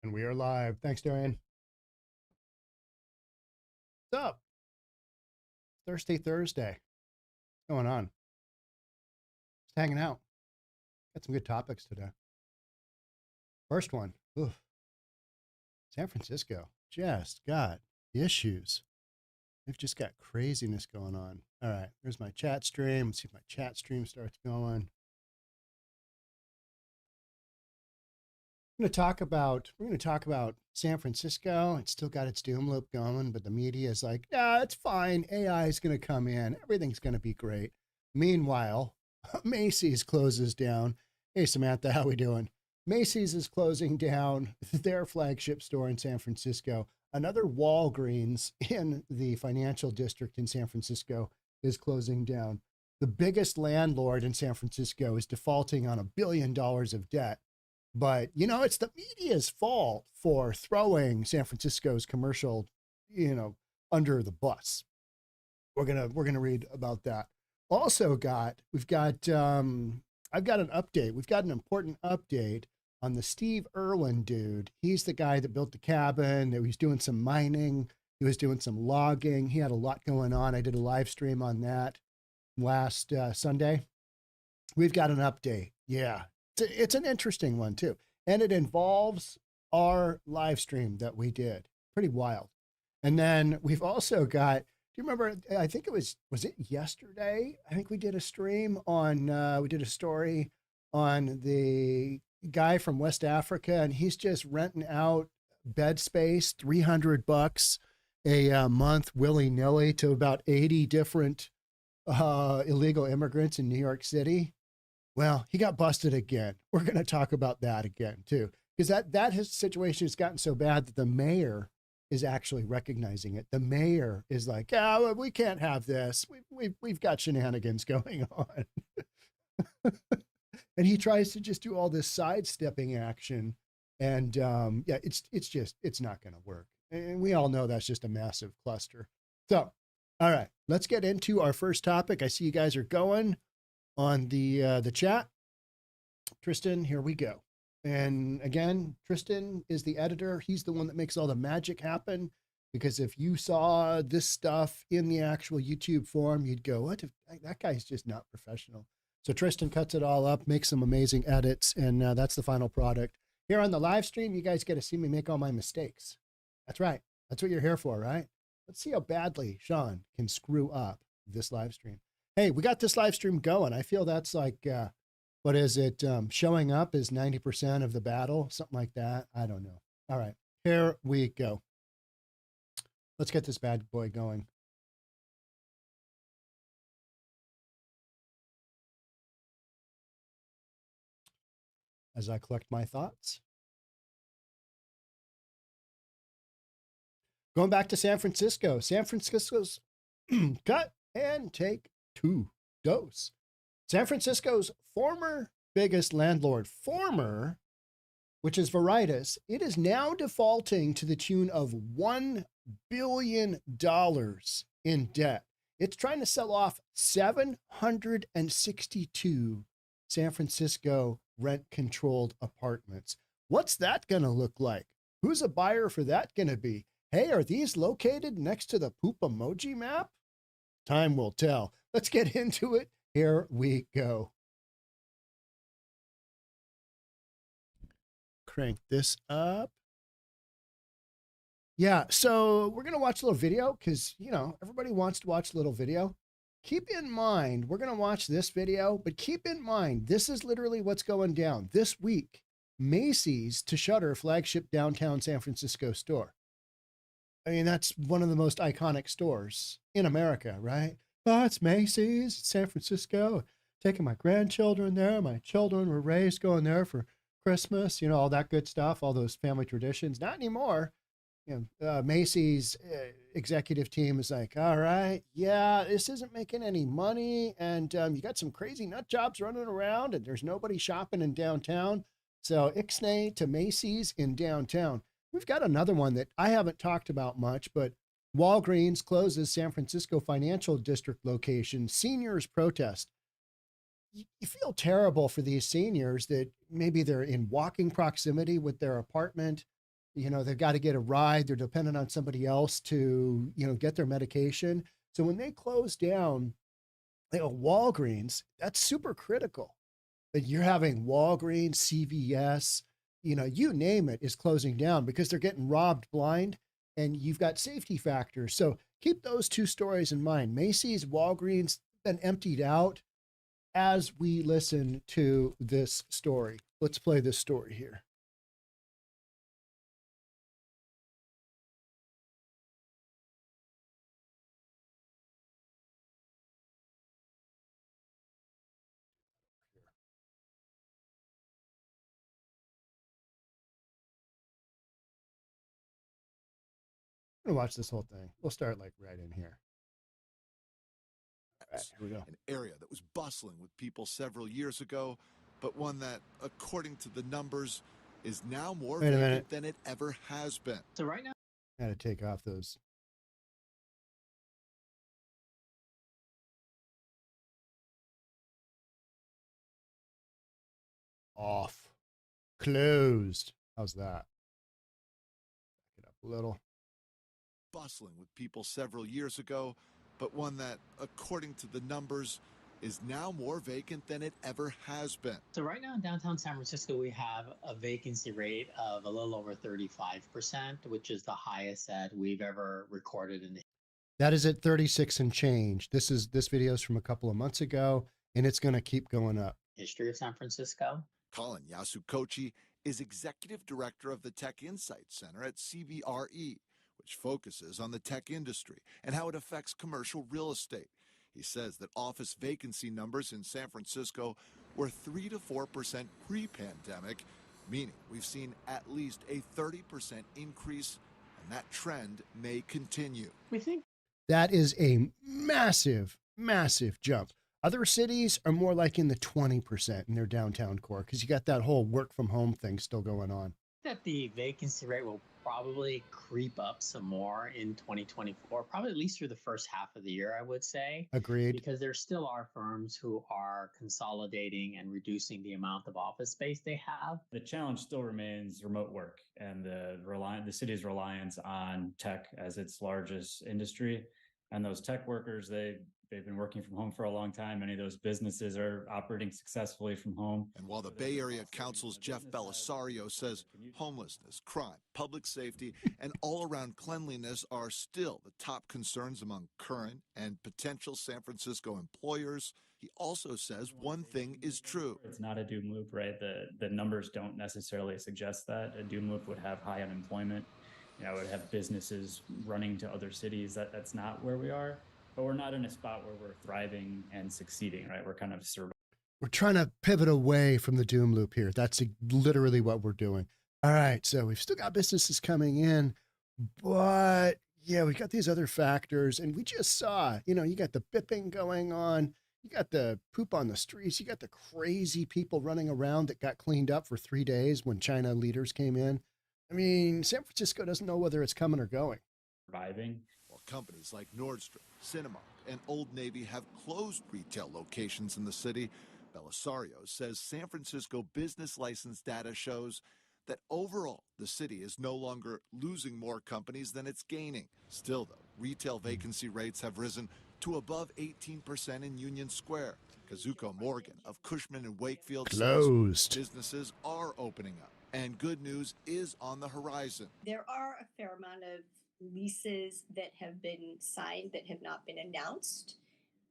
And we are live. Thanks, Darian. What's up? Thursday. What's going on? Just hanging out. Got some good topics today. First one. Oof. San Francisco just got issues. They've just got craziness going on. All right. There's my chat stream. Let's see if my chat stream starts going. We're going to talk about San Francisco. It's still got its doom loop going, but the media is like, nah, it's fine. AI is going to come in. Everything's going to be great. Meanwhile, Macy's closes down. Hey, Samantha, how we doing? Macy's is closing down their flagship store in San Francisco. Another Walgreens in the financial district in San Francisco is closing down. The biggest landlord in San Francisco is defaulting on $1 billion of debt. But, it's the media's fault for throwing San Francisco's commercial, under the bus. We're going to read about that. Also I've got an update. We've got an important update on the Steve Irwin dude. He's the guy that built the cabin. He was doing some mining. He was doing some logging. He had a lot going on. I did a live stream on that last Sunday. We've got an update. Yeah. It's an interesting one too. And it involves our live stream that we did. Pretty wild. And then we've also got, do you remember, I think was it yesterday? I think we did a stream on, we did a story on the guy from West Africa, and he's just renting out bed space, $300 a month, willy-nilly, to about 80 different illegal immigrants in New York City. Well, he got busted again. We're going to talk about that again, too, because his situation has gotten so bad that the mayor is actually recognizing it. The mayor is like, well, we can't have this. We've got shenanigans going on. And he tries to just do all this sidestepping action. And it's not going to work. And we all know that's just a massive cluster. So, all right, let's get into our first topic. I see you guys are going on the chat. Tristan, here we go. And again, Tristan is the editor. He's the one that makes all the magic happen, because if you saw this stuff in the actual YouTube form, you'd go, what? That guy's just not professional. So Tristan cuts it all up, makes some amazing edits, and that's the final product. Here on the live stream, you guys get to see me make all my mistakes. That's right. That's what you're here for, right? Let's see how badly Sean can screw up this live stream. Hey, we got this live stream going. I feel that's like, what is it? Showing up is 90% of the battle, something like that. I don't know. All right, here we go. Let's get this bad boy going. As I collect my thoughts. Going back to San Francisco. San Francisco's cut and take 2 dose. San Francisco's former biggest landlord, which is Veritas, it is now defaulting to the tune of $1 billion in debt. It's trying to sell off 762 San Francisco rent-controlled apartments. What's that going to look like? Who's a buyer for that going to be? Hey, are these located next to the poop emoji map? Time will tell. Let's get into it. Here we go. Crank this up. Yeah, so we're going to watch a little video because, everybody wants to watch a little video. Keep in mind, we're going to watch this video, but keep in mind, this is literally what's going down. This week, Macy's to shutter flagship downtown San Francisco store. I mean, that's one of the most iconic stores in America, right? Oh, it's Macy's, San Francisco. Taking my grandchildren there. My children were raised going there for Christmas, all that good stuff, all those family traditions. Not anymore. Macy's executive team is like, all right, yeah, this isn't making any money. And you got some crazy nut jobs running around and there's nobody shopping in downtown. So ixnay to Macy's in downtown. We've got another one that I haven't talked about much, but Walgreens closes San Francisco Financial District location. Seniors protest. You feel terrible for these seniors that maybe they're in walking proximity with their apartment. They've got to get a ride. They're dependent on somebody else to, get their medication. So when they close down, Walgreens, that's super critical. But you're having Walgreens, CVS, you name it is closing down because they're getting robbed blind, and you've got safety factors. So keep those two stories in mind. Macy's, Walgreens, been emptied out as we listen to this story. Let's play this story here. I'm gonna watch this whole thing. We'll start like right in here. All right, here we go. An area that was bustling with people several years ago, but one that, according to the numbers, is now more vacant than it ever has been. So right now, I had to take off those. Off. Closed. How's that? Back it up a little. Bustling with people several years ago, but one that, according to the numbers, is now more vacant than it ever has been. So right now in downtown San Francisco, we have a vacancy rate of a little over 35%, which is the highest that we've ever recorded in the. That is at 36 and change. This video is from a couple of months ago, and it's going to keep going up. History of San Francisco. Colin Yasukochi is executive director of the Tech Insight Center at CBRE, which focuses on the tech industry and how it affects commercial real estate. He says that office vacancy numbers in San Francisco were 3 to 4% pre-pandemic, meaning we've seen at least a 30% increase, and that trend may continue. We think that is a massive, massive jump. Other cities are more like in the 20% in their downtown core because you got that whole work from home thing still going on. That the vacancy rate will probably creep up some more in 2024, probably at least through the first half of the year, I would say. Agreed. Because there still are firms who are consolidating and reducing the amount of office space they have. The challenge still remains remote work and the city's reliance on tech as its largest industry. And those tech workers, they've been working from home for a long time. Many of those businesses are operating successfully from home. And while the Bay Area Council's Jeff Belisario says homelessness, crime, public safety, and all-around cleanliness are still the top concerns among current and potential San Francisco employers, he also says one thing is true. It's not a doom loop, right? The numbers don't necessarily suggest that. A doom loop would have high unemployment. Would have businesses running to other cities. That's not where we are. But we're not in a spot where we're thriving and succeeding, right? We're kind of surviving. We're trying to pivot away from the doom loop here. That's literally what we're doing. All right, so we've still got businesses coming in, but yeah, we got these other factors, and we just saw, you got the bipping going on, you got the poop on the streets, you got the crazy people running around that got cleaned up for 3 days when China leaders came in. I mean, San Francisco doesn't know whether it's coming or going. Surviving. While companies like Nordstrom, Cinemark, and Old Navy have closed retail locations in the city, Belisario says San Francisco business license data shows that overall, the city is no longer losing more companies than it's gaining. Still, though, retail vacancy rates have risen to above 18% in Union Square. Kazuko Morgan of Cushman & Wakefield closed. Says businesses are opening up, and good news is on the horizon. There are a fair amount of leases that have been signed that have not been announced.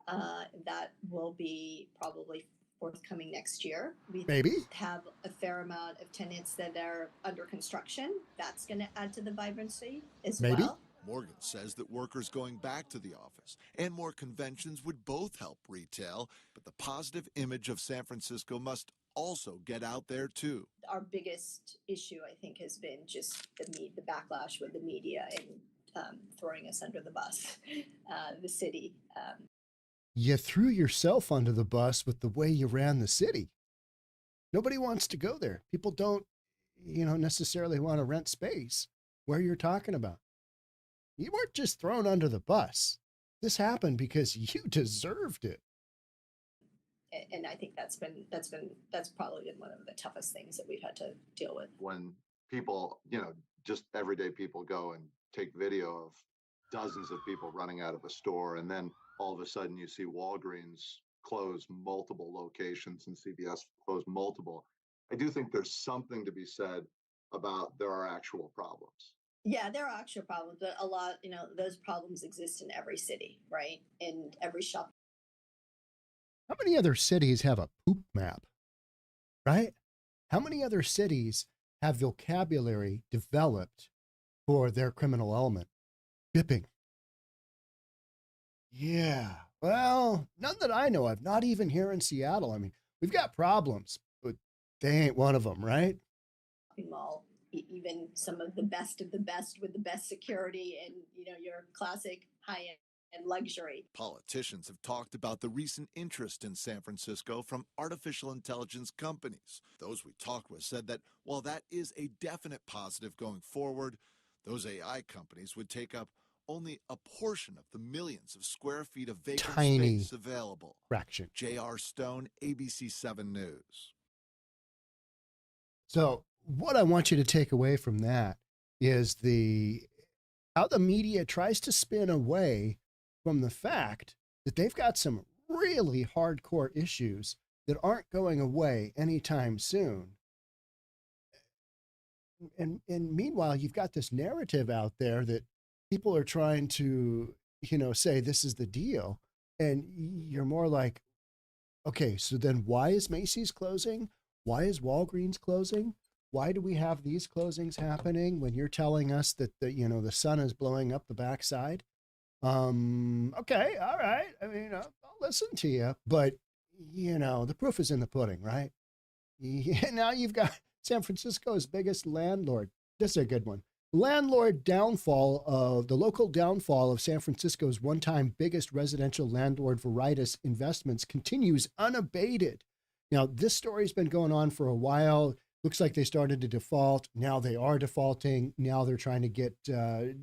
That will be probably forthcoming next year. We have a fair amount of tenants that are under construction. That's going to add to the vibrancy as well. Morgan says that workers going back to the office and more conventions would both help retail, but the positive image of San Francisco must also get out there too. Our biggest issue, I think, has been just the backlash with the media and throwing us under the bus, the city. You threw yourself under the bus with the way you ran the city. Nobody wants to go there. People don't, necessarily want to rent space where you're talking about. You weren't just thrown under the bus. This happened because you deserved it. And I think that's probably been one of the toughest things that we've had to deal with. When people, just everyday people go and take video of dozens of people running out of a store, and then all of a sudden you see Walgreens close multiple locations and CVS close multiple. I do think there's something to be said about there are actual problems. Yeah, there are actual problems, but a lot, those problems exist in every city, right? In every shop. How many other cities have a poop map, right? How many other cities have vocabulary developed for their criminal element? Bipping. Yeah. Well, none that I know of, not even here in Seattle. I mean, we've got problems, but they ain't one of them, right? Mall, even some of the best with the best security and, your classic high-end and luxury. Politicians have talked about the recent interest in San Francisco from artificial intelligence companies. Those we talked with said that while that is a definite positive going forward, those AI companies would take up only a portion of the millions of square feet of vacant space available. Fraction. J.R. Stone, ABC 7 News. So what I want you to take away from that is how the media tries to spin away from the fact that they've got some really hardcore issues that aren't going away anytime soon. And meanwhile, you've got this narrative out there that people are trying to, say this is the deal. And you're more like, okay, so then why is Macy's closing? Why is Walgreens closing? Why do we have these closings happening when you're telling us that the sun is blowing up the backside? Okay, all right. I mean, I'll listen to you, but the proof is in the pudding, right? Now you've got San Francisco's biggest landlord. This is a good one. Landlord downfall of the local downfall of San Francisco's one-time biggest residential landlord, Veritas Investments, continues unabated. Now, this story's been going on for a while. Looks like they started to default. Now they are defaulting. Now they're trying to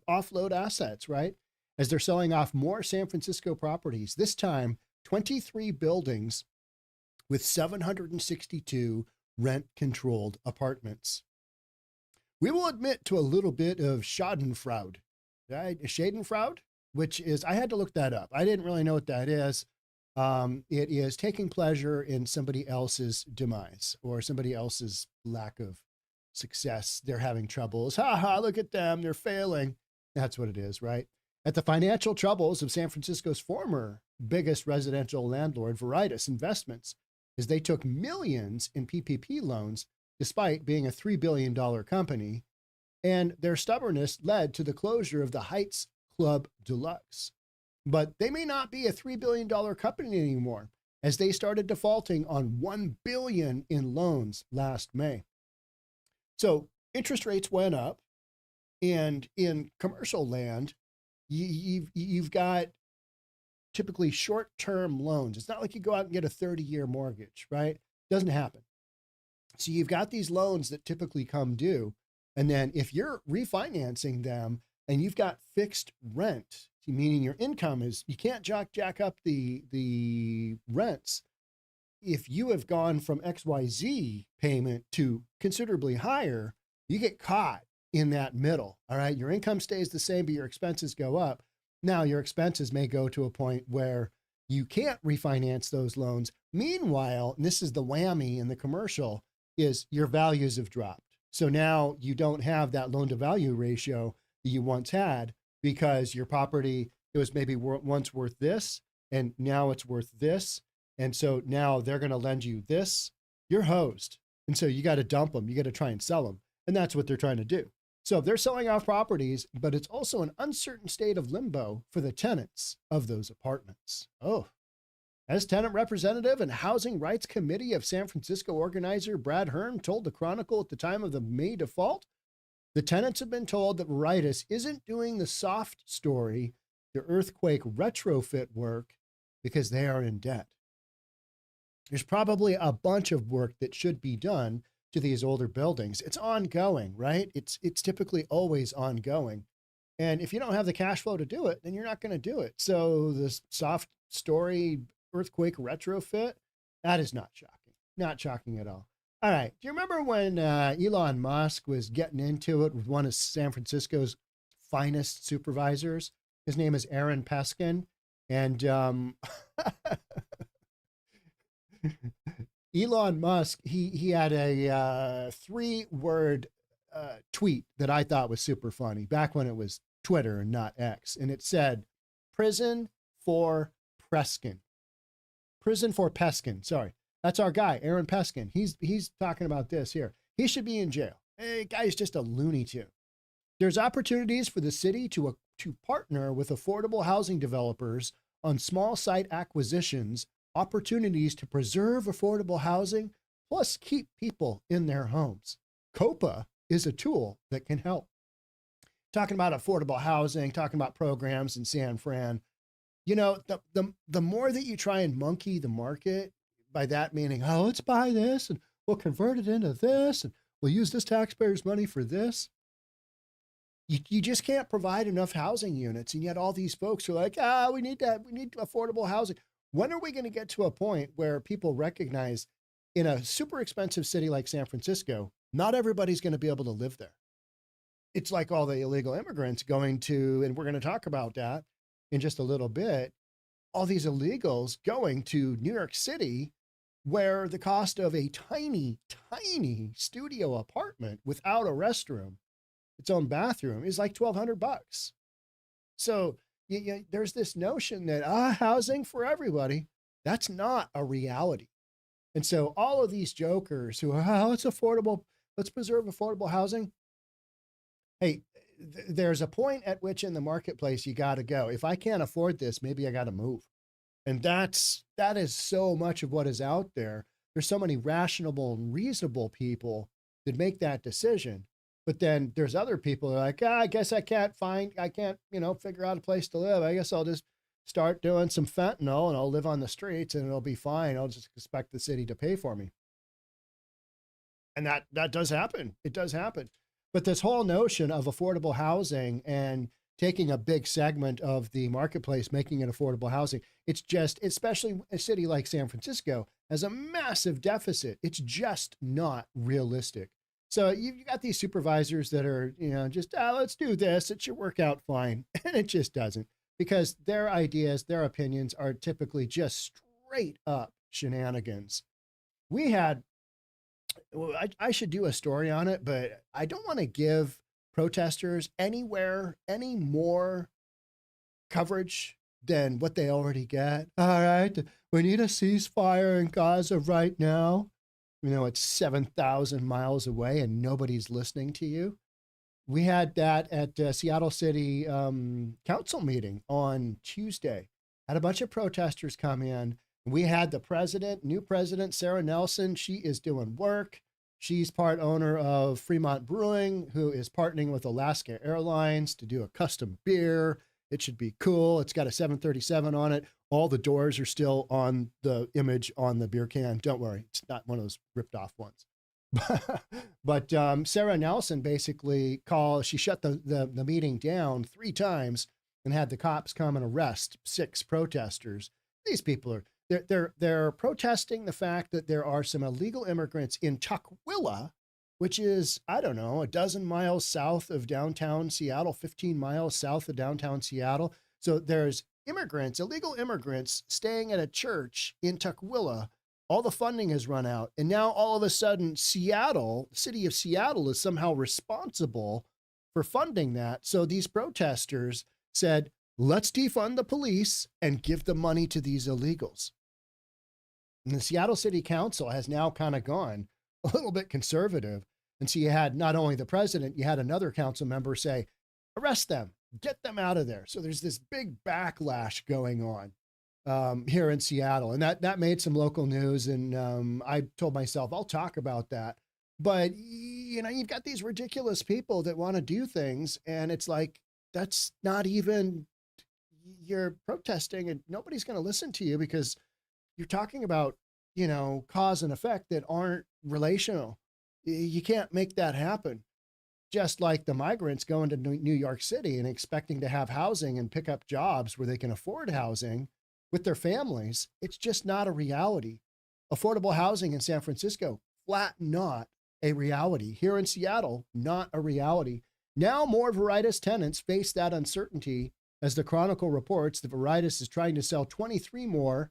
offload assets, right? As they're selling off more San Francisco properties, this time 23 buildings with 762 rent-controlled apartments. We will admit to a little bit of schadenfreude, right? Schadenfreude, which is, I had to look that up. I didn't really know what that is. It is taking pleasure in somebody else's demise or somebody else's lack of success. They're having troubles. Ha ha, look at them. They're failing. That's what it is, right? At the financial troubles of San Francisco's former biggest residential landlord, Veritas Investments, as they took millions in PPP loans, despite being a $3 billion company, and their stubbornness led to the closure of the Heights Club Deluxe. But they may not be a $3 billion company anymore, as they started defaulting on $1 billion in loans last May. So interest rates went up, and in commercial land, you've got typically short-term loans. It's not like you go out and get a 30-year mortgage, right? Doesn't happen. So you've got these loans that typically come due, and then if you're refinancing them and you've got fixed rent, meaning your income is, you can't jack up the rents. If you have gone from XYZ payment to considerably higher, you get caught in that middle. All right. Your income stays the same, but your expenses go up. Now your expenses may go to a point where you can't refinance those loans. Meanwhile, and this is the whammy in the commercial, is your values have dropped. So now you don't have that loan to value ratio that you once had, because your property, it was maybe once worth this, and now it's worth this. And so now they're going to lend you this. You're hosed. And so you got to dump them. You got to try and sell them. And that's what they're trying to do. So they're selling off properties, but it's also an uncertain state of limbo for the tenants of those apartments. Oh, as tenant representative and Housing Rights Committee of San Francisco organizer Brad Hearn told the Chronicle at the time of the May default, the tenants have been told that Veritas isn't doing the soft story, the earthquake retrofit work, because they are in debt. There's probably a bunch of work that should be done to these older buildings. It's ongoing, right? It's typically always ongoing. And if you don't have the cash flow to do it, then you're not going to do it. So this soft story earthquake retrofit, that is not shocking. Not shocking at all. All right. Do you remember when Elon Musk was getting into it with one of San Francisco's finest supervisors? His name is Aaron Peskin. And Elon Musk, he had a 3-word tweet that I thought was super funny back when it was Twitter and not X. And it said, prison for Peskin. Prison for Peskin. Sorry. That's our guy, Aaron Peskin. He's talking about this here. He should be in jail. Hey, guy's just a Looney Tune. There's opportunities for the city to partner with affordable housing developers on small site acquisitions, opportunities to preserve affordable housing, plus keep people in their homes. COPA is a tool that can help. Talking about affordable housing, talking about programs in San Fran. You know, the more that you try and monkey the market, by that meaning, oh, let's buy this and we'll convert it into this and we'll use this taxpayers' money for this. You just can't provide enough housing units. And yet all these folks are like, we need affordable housing. When are we going to get to a point where people recognize in a super expensive city like San Francisco, not everybody's going to be able to live there? It's like all the illegal immigrants going to, and we're going to talk about that in just a little bit, all these illegals going to New York City, where the cost of a tiny, tiny studio apartment without a restroom, its own bathroom, is like $1,200. So there's this notion that housing for everybody. That's not a reality. And so all of these jokers who are, it's affordable, let's preserve affordable housing. Hey, there's a point at which in the marketplace you got to go. If I can't afford this, maybe I got to move. And that is so much of what is out there. There's so many rational and reasonable people that make that decision. But then there's other people who are like, I guess I can't, figure out a place to live. I guess I'll just start doing some fentanyl and I'll live on the streets and it'll be fine. I'll just expect the city to pay for me. And that does happen. It does happen. But this whole notion of affordable housing and taking a big segment of the marketplace, making it affordable housing, it's just, especially a city like San Francisco, has a massive deficit. It's just not realistic. So you got these supervisors that are, just, let's do this. It should work out fine. And it just doesn't, because their ideas, their opinions are typically just straight up shenanigans. I should do a story on it, but I don't want to give protesters any more coverage than what they already get. All right, we need a ceasefire in Gaza right now. It's 7,000 miles away and nobody's listening to you. We had that at Seattle City Council meeting on Tuesday. Had a bunch of protesters come in. We had the new president, Sarah Nelson. She is doing work. She's part owner of Fremont Brewing, who is partnering with Alaska Airlines to do a custom beer. It should be cool. It's got a 737 on it. All the doors are still on the image on the beer can. Don't worry. It's not one of those ripped off ones. But Sarah Nelson basically she shut the meeting down 3 times and had the cops come and arrest 6 protesters. These people are, they're protesting the fact that there are some illegal immigrants in Tukwila, which is, I don't know, a dozen miles south of downtown Seattle, 15 miles south of downtown Seattle. So there's illegal immigrants staying at a church in Tukwila. All the funding has run out. And now all of a sudden, the city of Seattle is somehow responsible for funding that. So these protesters said, let's defund the police and give the money to these illegals. And the Seattle City Council has now kind of gone a little bit conservative. And so you had not only the president, you had another council member say, arrest them, get them out of there. So there's this big backlash going on here in Seattle. And that made some local news. And I told myself, I'll talk about that. But, you've got these ridiculous people that want to do things. And it's like, that's not even, you're protesting and nobody's going to listen to you because you're talking about, cause and effect that aren't relational. You can't make that happen. Just like the migrants going to New York City and expecting to have housing and pick up jobs where they can afford housing with their families. It's just not a reality. Affordable housing in San Francisco, flat not a reality. Here in Seattle, not a reality. Now more Veritas tenants face that uncertainty. As the Chronicle reports, the Veritas is trying to sell 23 more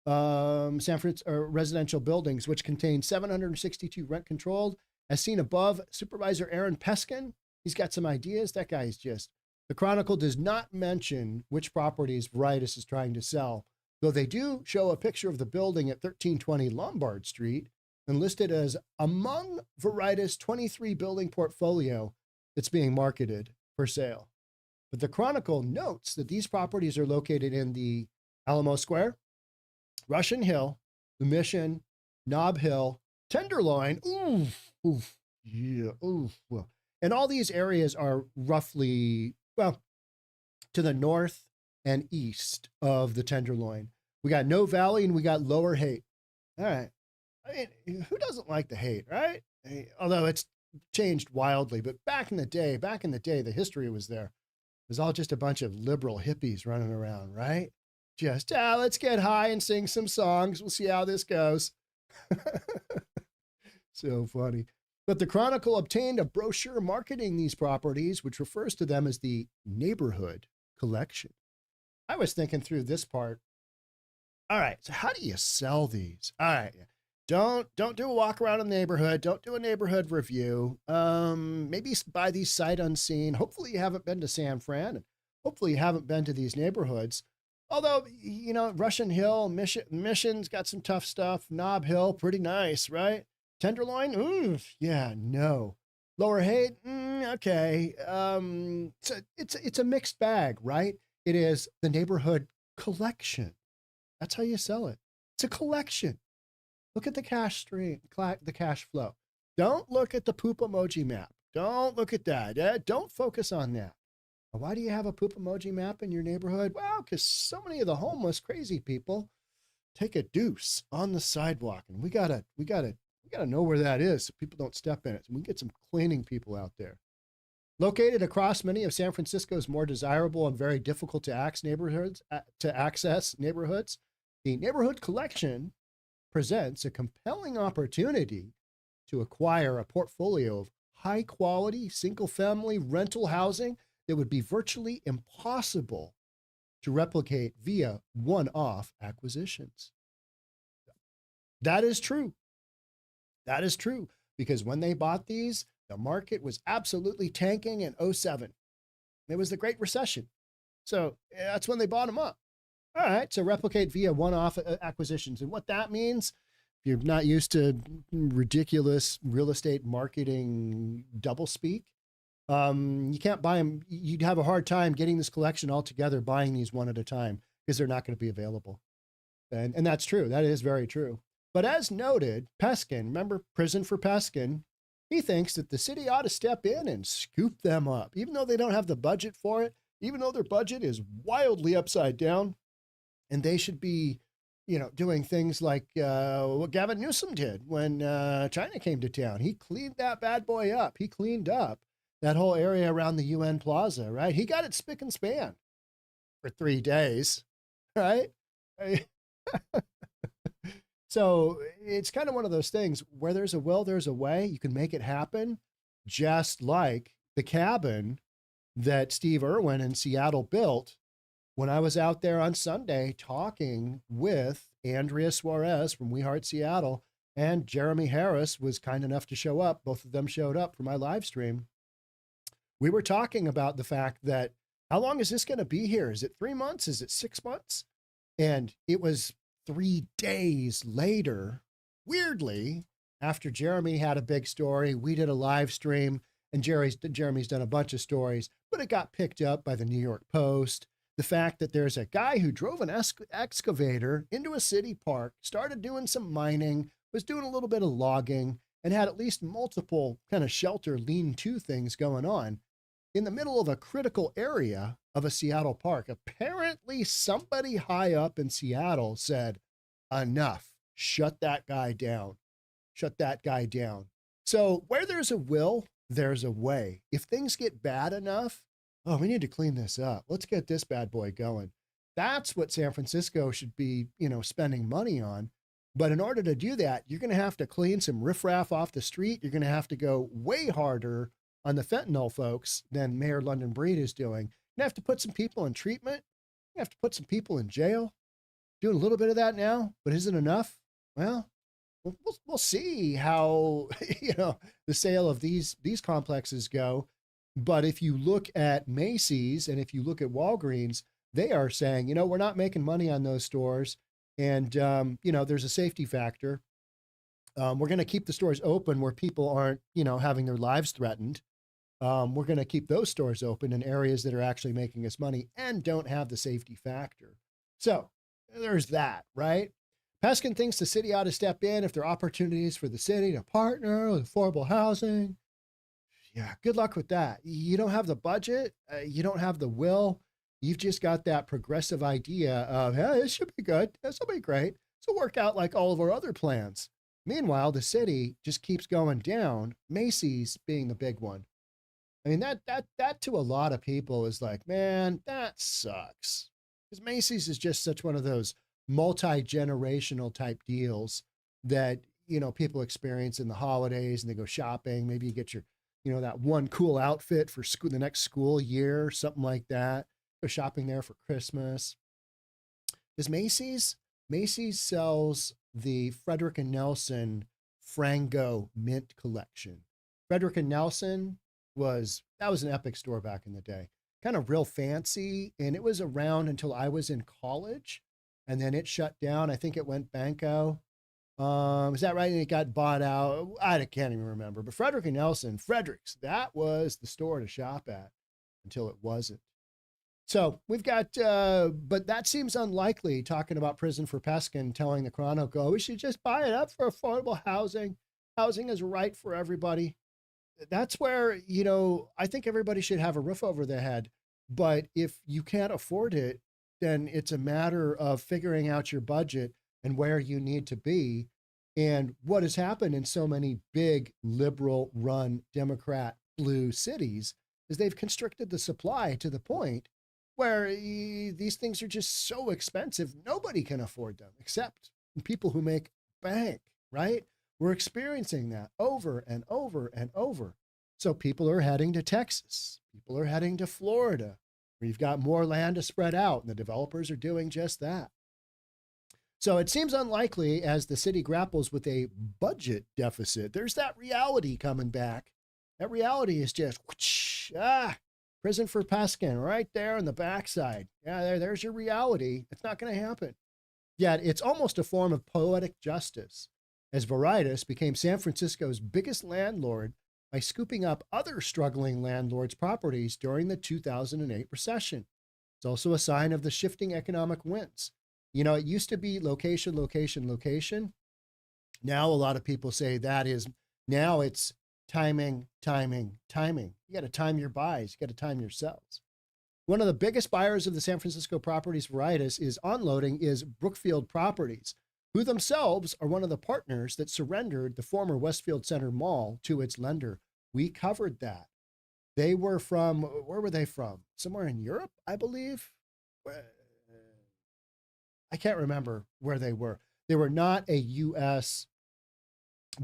San Francisco residential buildings, which contain 762 rent controlled. As seen above, Supervisor Aaron Peskin, he's got some ideas. That guy is just, the Chronicle does not mention which properties Veritas is trying to sell, though they do show a picture of the building at 1320 Lombard Street and listed as among Veritas' 23 building portfolio that's being marketed for sale. But the Chronicle notes that these properties are located in the Alamo Square, Russian Hill, the Mission, Nob Hill, Tenderloin, and all these areas are roughly, well, to the north and east of the Tenderloin. We got No Valley and we got Lower Haight. All right. I mean, who doesn't like the hate, right? Although it's changed wildly, but back in the day, the history was there. It was all just a bunch of liberal hippies running around, right? Just, let's get high and sing some songs. We'll see how this goes. So funny. But the Chronicle obtained a brochure marketing these properties, which refers to them as the neighborhood collection. I was thinking through this part. All right, so how do you sell these? All right, don't do a walk around in the neighborhood. Don't do a neighborhood review. Maybe buy these sight unseen. Hopefully you haven't been to San Fran, and hopefully you haven't been to these neighborhoods. Although, you know, Russian Hill, Mission's got some tough stuff. Nob Hill, pretty nice, right? Tenderloin, oof, yeah, no. Lower Haight, okay. So it's a mixed bag, right? It is the neighborhood collection. That's how you sell it. It's a collection. Look at the cash stream, the cash flow. Don't look at the poop emoji map. Don't look at that. Don't focus on that. Why do you have a poop emoji map in your neighborhood? Well, because so many of the homeless, crazy people take a deuce on the sidewalk, and we gotta know where that is so people don't step in it. So we can get some cleaning people out there. Located across many of San Francisco's more desirable and very difficult to access neighborhoods, the Neighborhood Collection presents a compelling opportunity to acquire a portfolio of high-quality, single-family rental housing that would be virtually impossible to replicate via one-off acquisitions. That is true. That is true, because when they bought these, the market was absolutely tanking in 2007. It was the Great Recession. So that's when they bought them up. All right, so replicate via one-off acquisitions. And what that means, if you're not used to ridiculous real estate marketing doublespeak, you can't buy them. You'd have a hard time getting this collection all together, buying these one at a time, because they're not going to be available. And that's true. That is very true. But as noted, Peskin, remember Prison for Peskin, he thinks that the city ought to step in and scoop them up, even though they don't have the budget for it, even though their budget is wildly upside down. And they should be, you know, doing things like what Gavin Newsom did when China came to town. He cleaned that bad boy up. He cleaned up that whole area around the UN Plaza, right? He got it spick and span for 3 days, right? So it's kind of one of those things where there's a will, there's a way. You can make it happen, just like the cabin that Steve Irwin in Seattle built when I was out there on Sunday talking with Andrea Suarez from We Heart Seattle, and Jeremy Harris was kind enough to show up. Both of them showed up for my live stream. We were talking about the fact that, how long is this going to be here? Is it 3 months? Is it 6 months? And it was 3 days later, weirdly, after Jeremy had a big story, we did a live stream, and Jeremy's done a bunch of stories, but it got picked up by the New York Post. The fact that there's a guy who drove an excavator into a city park, started doing some mining, was doing a little bit of logging, and had at least multiple kind of shelter lean-to things going on in the middle of a critical area of a Seattle park. Apparently somebody high up in Seattle said, enough, shut that guy down, shut that guy down. So where there's a will, there's a way. If things get bad enough, oh, we need to clean this up. Let's get this bad boy going. That's what San Francisco should be, you know, spending money on. But in order to do that, you're going to have to clean some riffraff off the street. You're going to have to go way harder on the fentanyl folks than Mayor London Breed is doing. You have to put some people in treatment. You have to put some people in jail. Doing a little bit of that now, but is it enough? Well, we'll see how the sale of these complexes go. But if you look at Macy's and if you look at Walgreens, they are saying, we're not making money on those stores, and there's a safety factor. We're going to keep the stores open where people aren't having their lives threatened. We're going to keep those stores open in areas that are actually making us money and don't have the safety factor. So there's that, right? Peskin thinks the city ought to step in if there are opportunities for the city to partner with affordable housing. Yeah, good luck with that. You don't have the budget. You don't have the will. You've just got that progressive idea of, hey, this should be good. This will be great. This will work out like all of our other plans. Meanwhile, the city just keeps going down, Macy's being the big one. I mean, that to a lot of people is like, man, that sucks. Because Macy's is just such one of those multi-generational type deals that, people experience in the holidays and they go shopping. Maybe you get your, that one cool outfit for school, the next school year, something like that. Go shopping there for Christmas. Does Macy's sells the Frederick and Nelson Frango Mint Collection. Frederick and Nelson was an epic store back in the day. Kind of real fancy, and it was around until I was in college, and then it shut down. I think it went banco. Is that right? And it got bought out. I can't even remember. But Frederick and Nelson, Fredericks, that was the store to shop at until it wasn't. So we've got, but that seems unlikely, talking about prison for Peskin, telling the Chronicle, we should just buy it up for affordable housing. Housing is right for everybody. That's where, I think everybody should have a roof over their head. But if you can't afford it, then it's a matter of figuring out your budget and where you need to be. And what has happened in so many big liberal run Democrat blue cities is they've constricted the supply to the point where these things are just so expensive, nobody can afford them except people who make bank, right? We're experiencing that over and over and over. So people are heading to Texas. People are heading to Florida, where you've got more land to spread out, and the developers are doing just that. So it seems unlikely as the city grapples with a budget deficit. There's that reality coming back. That reality is just, whoosh, prison for Peskin right there on the backside. Yeah, there's your reality. It's not going to happen. Yet it's almost a form of poetic justice, as Veritas became San Francisco's biggest landlord by scooping up other struggling landlords' properties during the 2008 recession. It's also a sign of the shifting economic winds. It used to be location, location, location. Now a lot of people say now it's timing, timing, timing. You got to time your buys. You got to time your sells. One of the biggest buyers of the San Francisco properties Veritas is onloading is Brookfield Properties, who themselves are one of the partners that surrendered the former Westfield Center Mall to its lender. We covered that. They were from, where were they from? Somewhere in Europe, I believe. I can't remember where they were. They were not a U.S.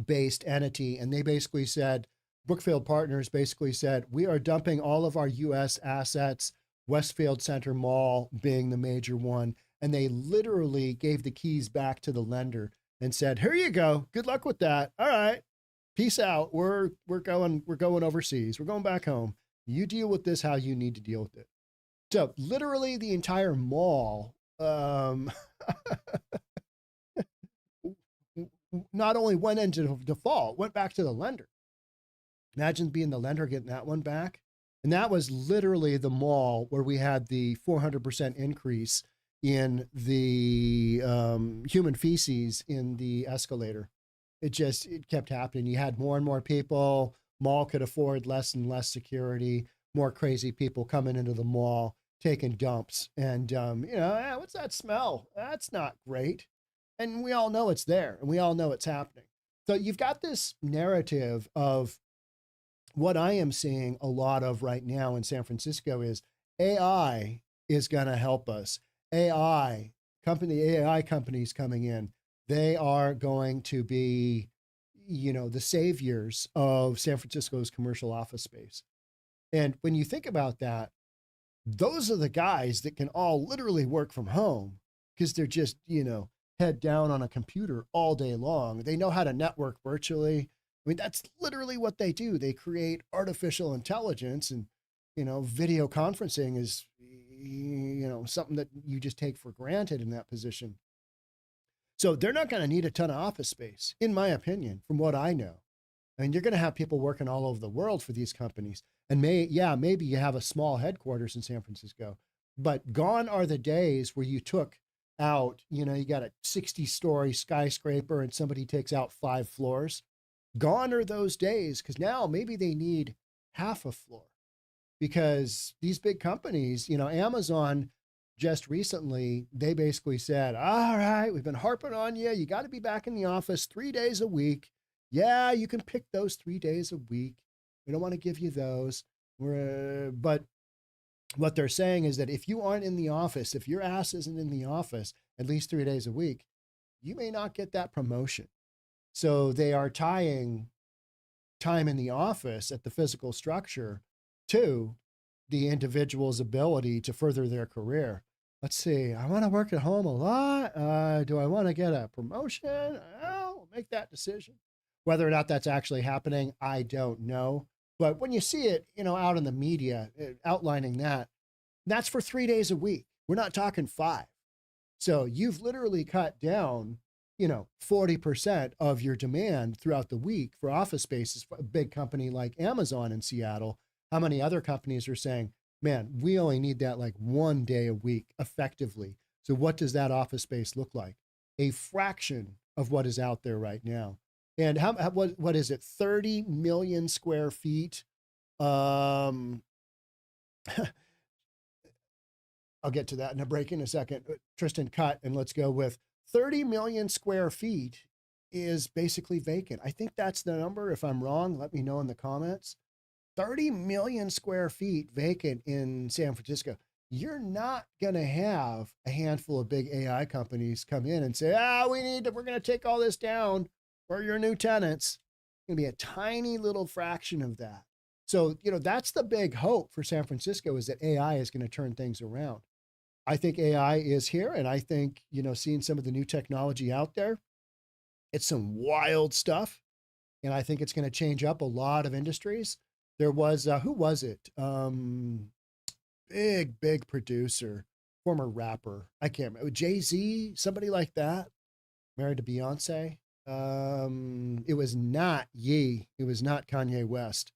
based entity. And they basically said, Brookfield Partners basically said, we are dumping all of our U.S. assets, Westfield Center Mall being the major one. And they literally gave the keys back to the lender and said, here you go. Good luck with that. All right. Peace out. We're going overseas. We're going back home. You deal with this how you need to deal with it. So literally the entire mall not only went into default, went back to the lender. Imagine being the lender getting that one back. And that was literally the mall where we had the 400% increase in the human feces in the escalator. It kept happening. You had more and more people. Mall could afford less and less security, more crazy people coming into the mall, taking dumps. And, what's that smell? That's not great. And we all know it's there and we all know it's happening. So you've got this narrative of what I am seeing a lot of right now in San Francisco is AI is going to help us. AI companies coming in. They are going to be, the saviors of San Francisco's commercial office space. And when you think about that, those are the guys that can all literally work from home because they're just, head down on a computer all day long. They know how to network virtually. I mean, that's literally what they do. They create artificial intelligence, and, video conferencing is, something that you just take for granted in that position. So they're not going to need a ton of office space, in my opinion, from what I know. I mean, you're going to have people working all over the world for these companies. And maybe you have a small headquarters in San Francisco, but gone are the days where you took out, you got a 60-story skyscraper and somebody takes out 5 floors. Gone are those days, because now maybe they need half a floor, because these big companies, Amazon just recently, they basically said, all right, we've been harping on you. You got to be back in the office 3 days a week. Yeah, you can pick those 3 days a week. We don't want to give you those. But what they're saying is that if you aren't in the office, if your ass isn't in the office at least 3 days a week, you may not get that promotion. So they are tying time in the office at the physical structure to the individual's ability to further their career. Let's see, I want to work at home a lot. Do I want to get a promotion? I'll make that decision. Whether or not that's actually happening, I don't know. But when you see it, out in the media outlining that, that's for 3 days a week. We're not talking 5. So you've literally cut down, 40% of your demand throughout the week for office spaces for a big company like Amazon in Seattle. How many other companies are saying, man, we only need that like 1 day a week effectively. So what does that office space look like? A fraction of what is out there right now. And what is it? 30 million square feet. I'll get to that in a break in a second. Tristan, cut, and let's go with 30 million square feet is basically vacant. I think that's the number. If I'm wrong, let me know in the comments. 30 million square feet vacant in San Francisco. You're not going to have a handful of big AI companies come in and say, we're going to take all this down for your new tenants. It's going to be a tiny little fraction of that. So, that's the big hope for San Francisco, is that AI is going to turn things around. I think AI is here, and I think, seeing some of the new technology out there, it's some wild stuff. And I think it's going to change up a lot of industries. There was, who was it? Big producer, former rapper. I can't remember. Jay-Z, somebody like that, married to Beyonce. It was not Ye. It was not Kanye West,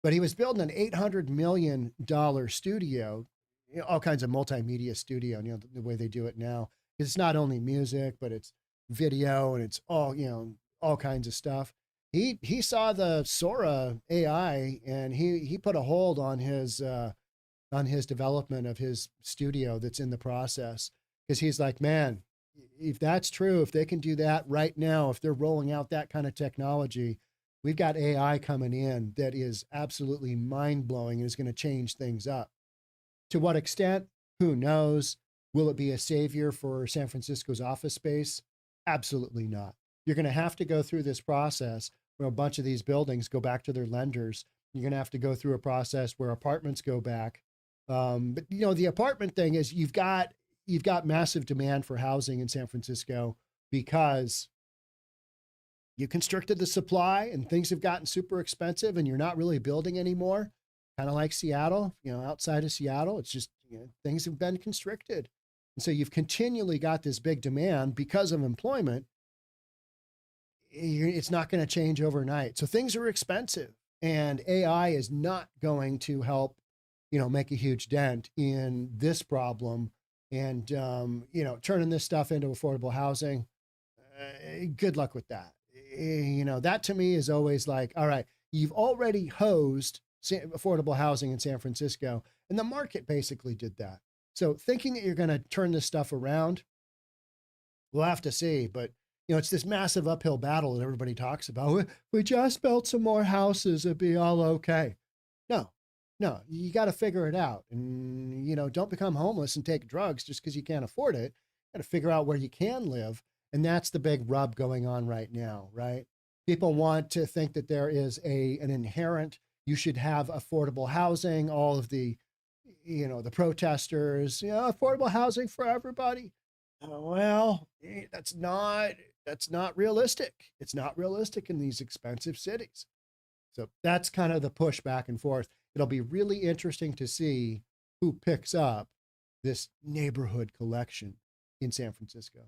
but he was building an $800 million studio, all kinds of multimedia studio, the way they do it now. It's not only music, but it's video, and it's all, all kinds of stuff. He saw the Sora AI, and he put a hold on his development of his studio that's in the process, because he's like, man, if that's true, if they can do that right now, if they're rolling out that kind of technology, we've got AI coming in that is absolutely mind-blowing and is going to change things up. To what extent? Who knows? Will it be a savior for San Francisco's office space? Absolutely not. You're going to have to go through this process where a bunch of these buildings go back to their lenders. You're going to have to go through a process where apartments go back. But the apartment thing is, you've got massive demand for housing in San Francisco because you constricted the supply and things have gotten super expensive and you're not really building anymore. Kind of like Seattle, outside of Seattle, it's just, things have been constricted. And so you've continually got this big demand because of employment. It's not going to change overnight. So things are expensive, and AI is not going to help, make a huge dent in this problem. And, turning this stuff into affordable housing, good luck with that. That to me is always like, all right, you've already hosed affordable housing in San Francisco, and the market basically did that. So thinking that you're going to turn this stuff around, we'll have to see. But, it's this massive uphill battle that everybody talks about. We just built some more houses, it'll be all okay. No, you got to figure it out. And, don't become homeless and take drugs just because you can't afford it. You got to figure out where you can live. And that's the big rub going on right now, right? People want to think that there is an inherent, you should have affordable housing, all of the, the protesters, affordable housing for everybody. Well, that's not realistic. It's not realistic in these expensive cities. So that's kind of the push back and forth. It'll be really interesting to see who picks up this neighborhood collection in San Francisco.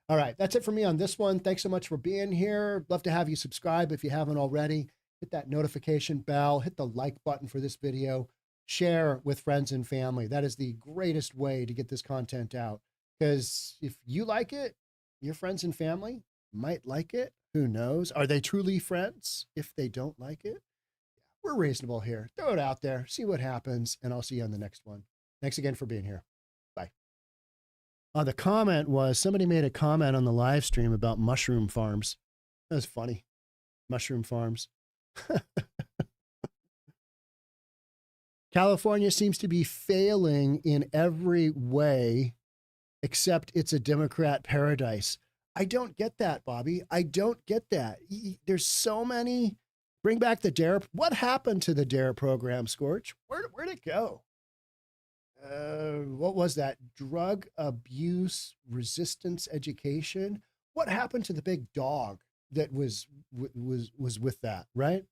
All right, that's it for me on this one. Thanks so much for being here. Love to have you subscribe if you haven't already. Hit that notification bell, hit the like button for this video, share with friends and family. That is the greatest way to get this content out. Because if you like it, your friends and family might like it. Who knows? Are they truly friends if they don't like it? We're reasonable here. Throw it out there, see what happens, and I'll see you on the next one. Thanks again for being here. Bye. The comment was, somebody made a comment on the live stream about mushroom farms. That was funny. Mushroom farms. California seems to be failing in every way, except it's a Democrat paradise. I don't get that, Bobby. I don't get that. There's so many. Bring back the DARE. What happened to the DARE program, Scorch? Where'd it go? What was that? Drug abuse resistance education. What happened to the big dog that was with that, right?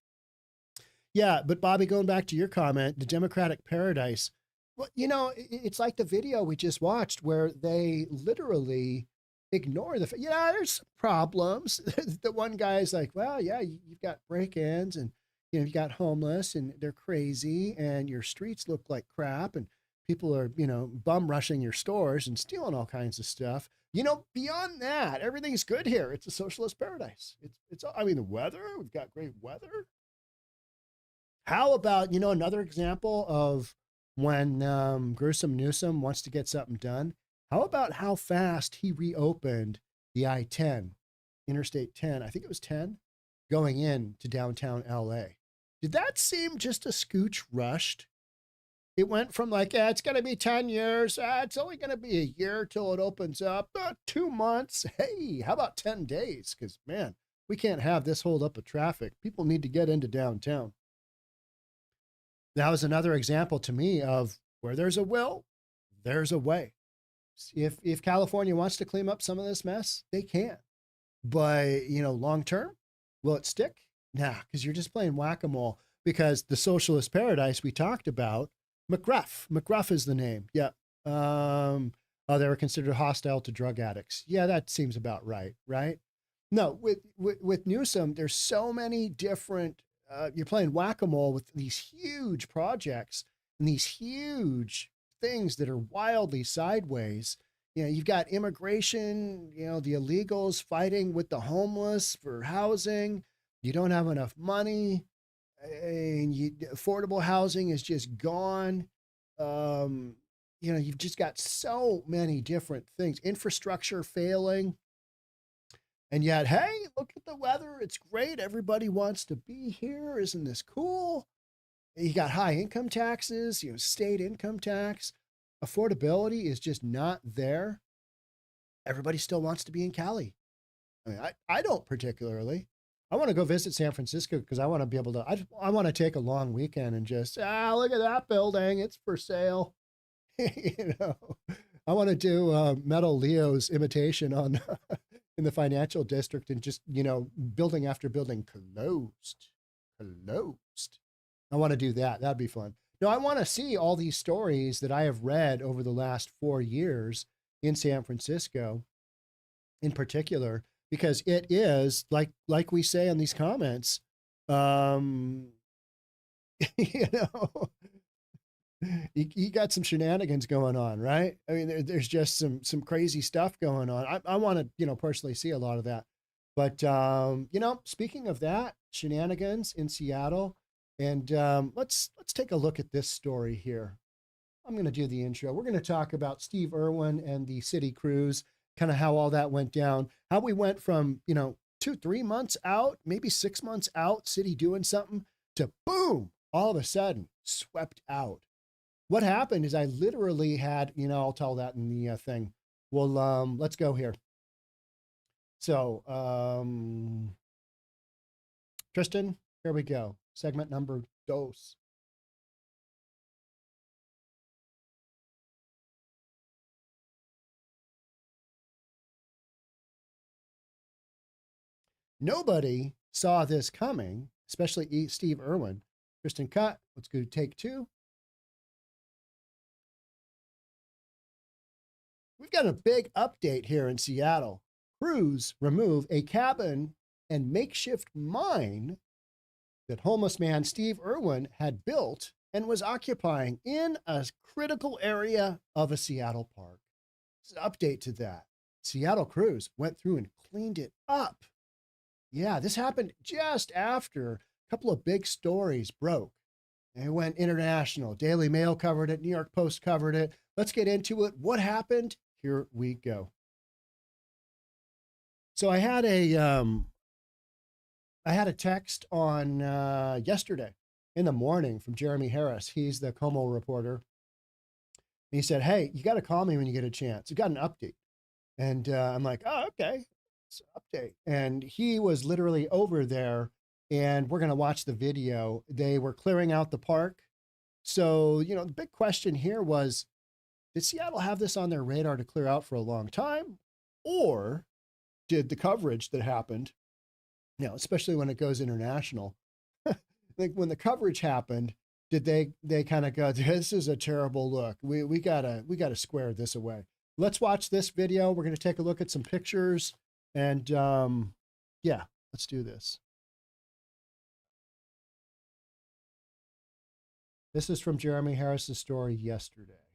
Yeah, but Bobby, going back to your comment, the Democratic paradise. Well, it's like the video we just watched where they literally ignore there's some problems. The one guy's like, well, yeah, you've got break-ins and, you've got homeless and they're crazy and your streets look like crap and people are, bum rushing your stores and stealing all kinds of stuff. Beyond that, everything's good here. It's a socialist paradise. The weather, we've got great weather. How about, another example of when Gruesome Newsom wants to get something done? How about how fast he reopened the I-10, Interstate 10, I think it was 10, going in to downtown LA? Did that seem just a scooch rushed? It went from like, it's going to be 10 years. It's only going to be a year till it opens up. 2 months. Hey, how about 10 days? Because, man, we can't have this hold up of traffic. People need to get into downtown. That was another example to me of where there's a will, there's a way. If California wants to clean up some of this mess, they can. But, long term, will it stick? Nah, because you're just playing whack-a-mole. Because the socialist paradise we talked about, McGruff is the name. Yeah. They were considered hostile to drug addicts. Yeah, that seems about right, right? No, with Newsom, there's so many different, you're playing whack-a-mole with these huge projects and these huge things that are wildly sideways. You've got immigration, the illegals fighting with the homeless for housing. You don't have enough money, and affordable housing is just gone. You've just got so many different things. Infrastructure failing. And yet, hey, look at the weather. It's great. Everybody wants to be here. Isn't this cool? You got high income taxes, state income tax. Affordability is just not there. Everybody still wants to be in Cali. I don't particularly. I want to go visit San Francisco because I want to be able to, I want to take a long weekend and just, look at that building. It's for sale. I want to do Metal Leo's imitation on in the financial district and just, building after building closed. I want to do that. That'd be fun. No, I want to see all these stories that I have read over the last 4 years in San Francisco in particular, because it is like we say in these comments, you got some shenanigans going on, right? I mean, there's just some crazy stuff going on. I want to, personally see a lot of that. But, speaking of that, shenanigans in Seattle, and let's take a look at this story here. I'm going to do the intro. We're going to talk about Steve Irwin and the city cruise, kind of how all that went down, how we went from, 2-3 months out, maybe 6 months out, city doing something, to boom, all of a sudden swept out. What happened is I literally had, I'll tell that in the thing. Well, let's go here. So, Tristan, here we go. Segment number dos. Nobody saw this coming, especially Steve Irwin. Tristan, cut. Let's go to take two. We've got a big update here in Seattle. Crews remove a cabin and makeshift mine that homeless man Steve Irwin had built and was occupying in a critical area of a Seattle park. This is an update to that. Seattle crews went through and cleaned it up. Yeah, this happened just after a couple of big stories broke. It went international. Daily Mail covered it. New York Post covered it. Let's get into it. What happened? Here we go. So I had a text on yesterday in the morning from Jeremy Harris. He's the Como reporter. And he said, "Hey, you got to call me when you get a chance. You got an update." And I'm like, "Oh, okay, it's an update." And he was literally over there, and we're gonna watch the video. They were clearing out the park. So the big question here was, did Seattle have this on their radar to clear out for a long time, or did the coverage that happened, especially when it goes international, like when the coverage happened, did they kind of go, "This is a terrible look. We gotta square this away"? Let's watch this video. We're gonna take a look at some pictures, and yeah, let's do this. This is from Jeremy Harris's story yesterday.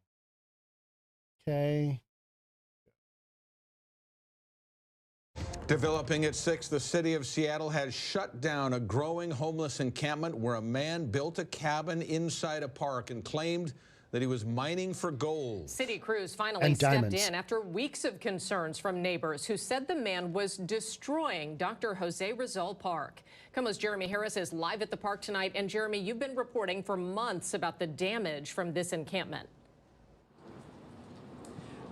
Okay. Developing at 6, the city of Seattle has shut down a growing homeless encampment where a man built a cabin inside a park and claimed that he was mining for gold. City crews finally stepped in after weeks of concerns from neighbors who said the man was destroying Dr. Jose Rizal Park. Como's Jeremy Harris is live at the park tonight. And Jeremy, you've been reporting for months about the damage from this encampment.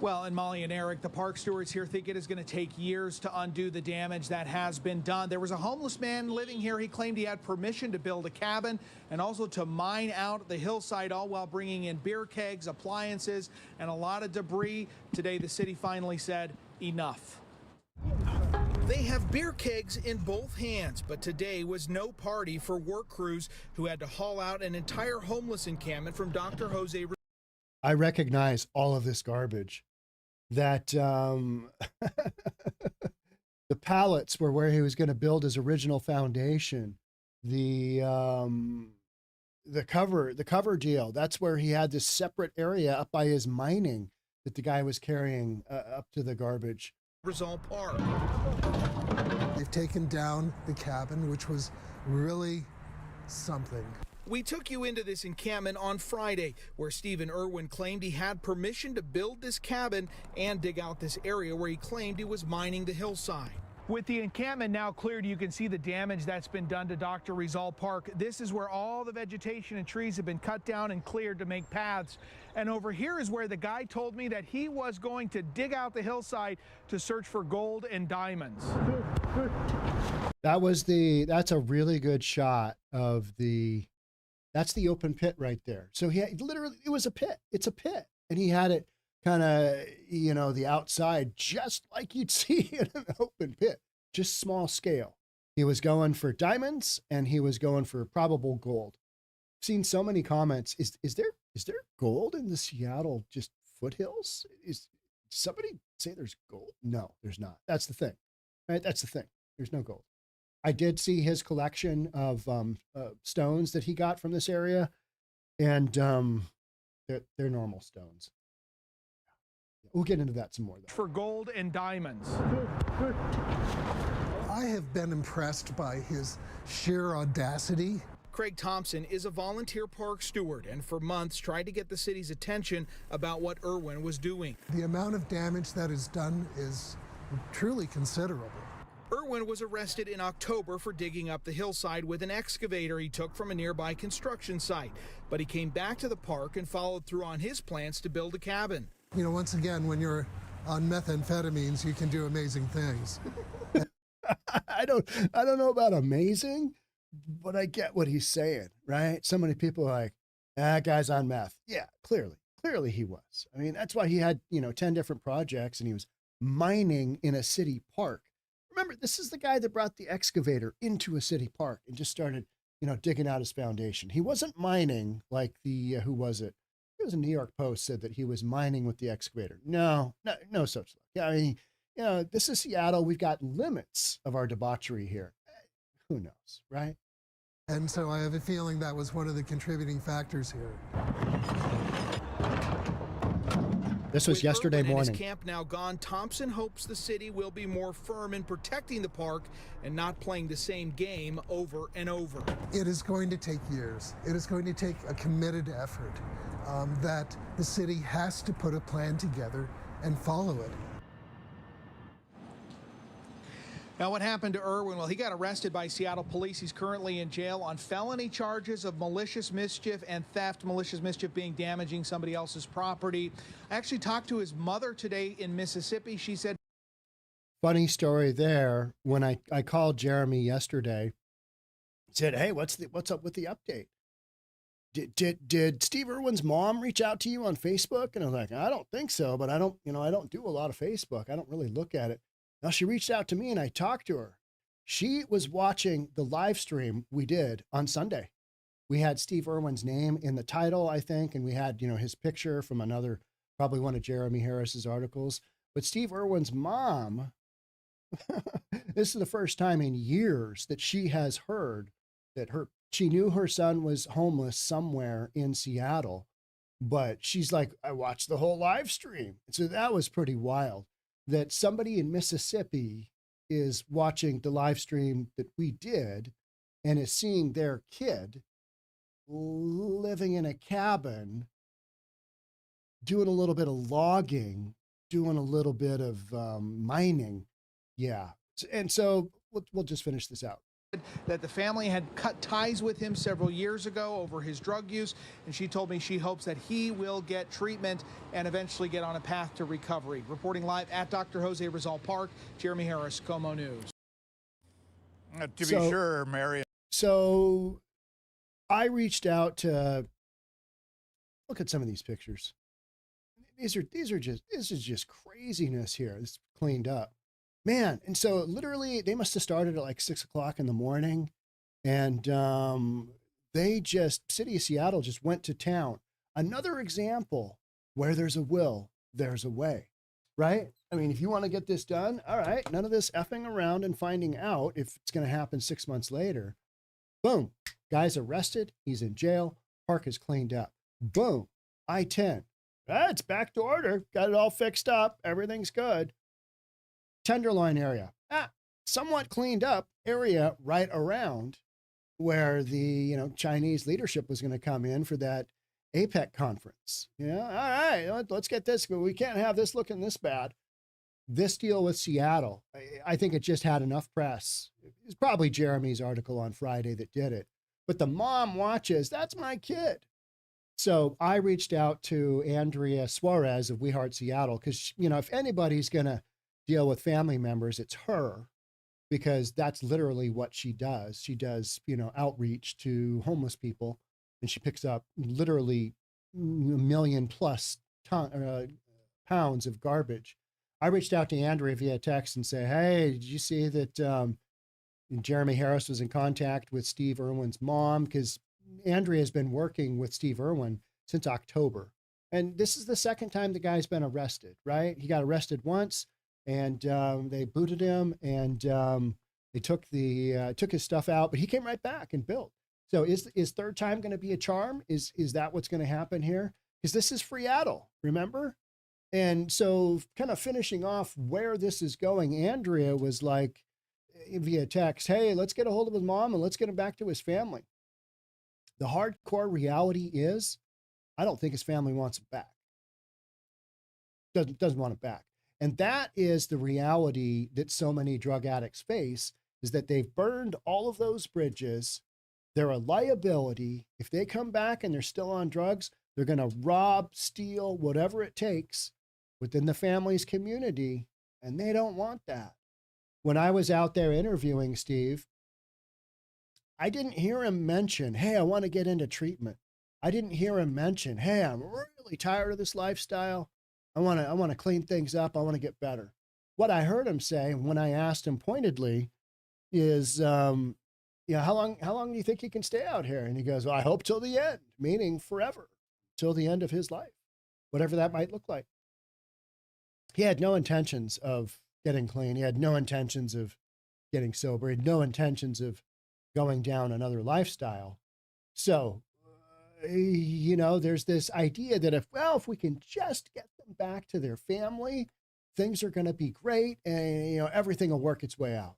Well, and Molly and Eric, the park stewards here think it is going to take years to undo the damage that has been done. There was a homeless man living here. He claimed he had permission to build a cabin and also to mine out the hillside, all while bringing in beer kegs, appliances, and a lot of debris. Today, the city finally said, enough. They have beer kegs in both hands, but today was no party for work crews who had to haul out an entire homeless encampment from Dr. Jose. I recognize all of this garbage. That the pallets were where he was going to build his original foundation. The cover deal, that's where he had this separate area up by his mining that the guy was carrying up to the garbage. Rizal Park. They've taken down the cabin, which was really something. We took you into this encampment on Friday, where Stephen Irwin claimed he had permission to build this cabin and dig out this area where he claimed he was mining the hillside. With the encampment now cleared, you can see the damage that's been done to Dr. Rizal Park. This is where all the vegetation and trees have been cut down and cleared to make paths. And over here is where the guy told me that he was going to dig out the hillside to search for gold and diamonds. That's a really good shot of that's the open pit right there. So he had, literally, it was a pit. It's a pit. And he had it kind of, the outside, just like you'd see in an open pit, just small scale. He was going for diamonds and he was going for probable gold. I've seen so many comments. Is there gold in the Seattle just foothills? Does somebody say there's gold? No, there's not. That's the thing, right? That's the thing. There's no gold. I did see his collection of stones that he got from this area, and they're normal stones. We'll get into that some more, though. For gold and diamonds. I have been impressed by his sheer audacity. Craig Thompson is a volunteer park steward and for months tried to get the city's attention about what Irwin was doing. The amount of damage that is done is truly considerable. Irwin was arrested in October for digging up the hillside with an excavator he took from a nearby construction site. But he came back to the park and followed through on his plans to build a cabin. Once again, when you're on methamphetamines, you can do amazing things. I don't know about amazing, but I get what he's saying, right? So many people are like, that guy's on meth. Yeah, clearly he was. I mean, that's why he had, 10 different projects and he was mining in a city park. Remember, this is the guy that brought the excavator into a city park and just started, digging out his foundation. He wasn't mining like the, who was it? It was a New York Post said that he was mining with the excavator. No such luck. Yeah, I mean, this is Seattle. We've got limits of our debauchery here. Who knows, right? And so I have a feeling that was one of the contributing factors here. This was yesterday Irwin morning. And his camp now gone, Thompson hopes the city will be more firm in protecting the park and not playing the same game over and over. It is going to take years. It is going to take a committed effort that the city has to put a plan together and follow it. Now, what happened to Irwin? Well, he got arrested by Seattle police. He's currently in jail on felony charges of malicious mischief and theft. Malicious mischief being damaging somebody else's property. I actually talked to his mother today in Mississippi. She said, funny story there. When I called Jeremy yesterday, said, hey, what's up with the update? Did Steve Irwin's mom reach out to you on Facebook? And I was like, I don't think so, but I don't do a lot of Facebook. I don't really look at it. Now she reached out to me and I talked to her. She was watching the live stream we did on Sunday. We had Steve Irwin's name in the title, I think, and we had, his picture from probably one of Jeremy Harris's articles. But Steve Irwin's mom, this is the first time in years that she has heard that she knew her son was homeless somewhere in Seattle, but she's like, I watched the whole live stream. So that was pretty wild. That somebody in Mississippi is watching the live stream that we did and is seeing their kid living in a cabin, doing a little bit of logging, doing a little bit of mining. Yeah. And so we'll just finish this out. that the family had cut ties with him several years ago over his drug use, and she told me she hopes that he will get treatment and eventually get on a path to recovery. Reporting live at Dr. Jose Rizal Park, Jeremy Harris, Como News. To be sure, Mary. So I reached out to look at some of these pictures. This is just craziness here. It's cleaned up. Man, and so literally they must have started at like 6 o'clock in the morning, and City of Seattle just went to town. Another example where there's a will, there's a way, right? I mean, if you want to get this done, all right, none of this effing around and finding out if it's going to happen 6 months later. Boom, guy's arrested, he's in jail, park is cleaned up. Boom, I-10, it's back to order, got it all fixed up, everything's good. Tenderloin area, somewhat cleaned up area right around where the Chinese leadership was going to come in for that APEC conference. All right, let's get this. We can't have this looking this bad. This deal with Seattle, I think it just had enough press. It's probably Jeremy's article on Friday that did it. But the mom watches. That's my kid. So I reached out to Andrea Suarez of We Heart Seattle because if anybody's going to deal with family members, it's her, because that's literally what she does. She does, outreach to homeless people, and she picks up literally 1 million plus pounds of garbage. I reached out to Andrea via text and say, hey, did you see that Jeremy Harris was in contact with Steve Irwin's mom? Because Andrea has been working with Steve Irwin since October. And this is the second time the guy's been arrested, right? He got arrested once, and they booted him, and they took his stuff out, but he came right back and built. So is third time going to be a charm? Is that what's going to happen here? Because this is Seattle, remember? And so kind of finishing off where this is going, Andrea was like via text, hey, let's get a hold of his mom and let's get him back to his family. The hardcore reality is, I don't think his family wants it back. Doesn't want it back. And that is the reality that so many drug addicts face, is that they've burned all of those bridges. They're a liability. If they come back and they're still on drugs, they're going to rob, steal, whatever it takes within the family's community, and they don't want that. When I was out there interviewing Steve, I didn't hear him mention, hey, I want to get into treatment. I didn't hear him mention, hey, I'm really tired of this lifestyle. I want to clean things up. I want to get better. What I heard him say when I asked him pointedly is, how long do you think he can stay out here? And he goes, well, I hope till the end, meaning forever, till the end of his life, whatever that might look like. He had no intentions of getting clean. He had no intentions of getting sober. He had no intentions of going down another lifestyle. So, there's this idea that if we can just get them back to their family, things are going to be great and, everything will work its way out.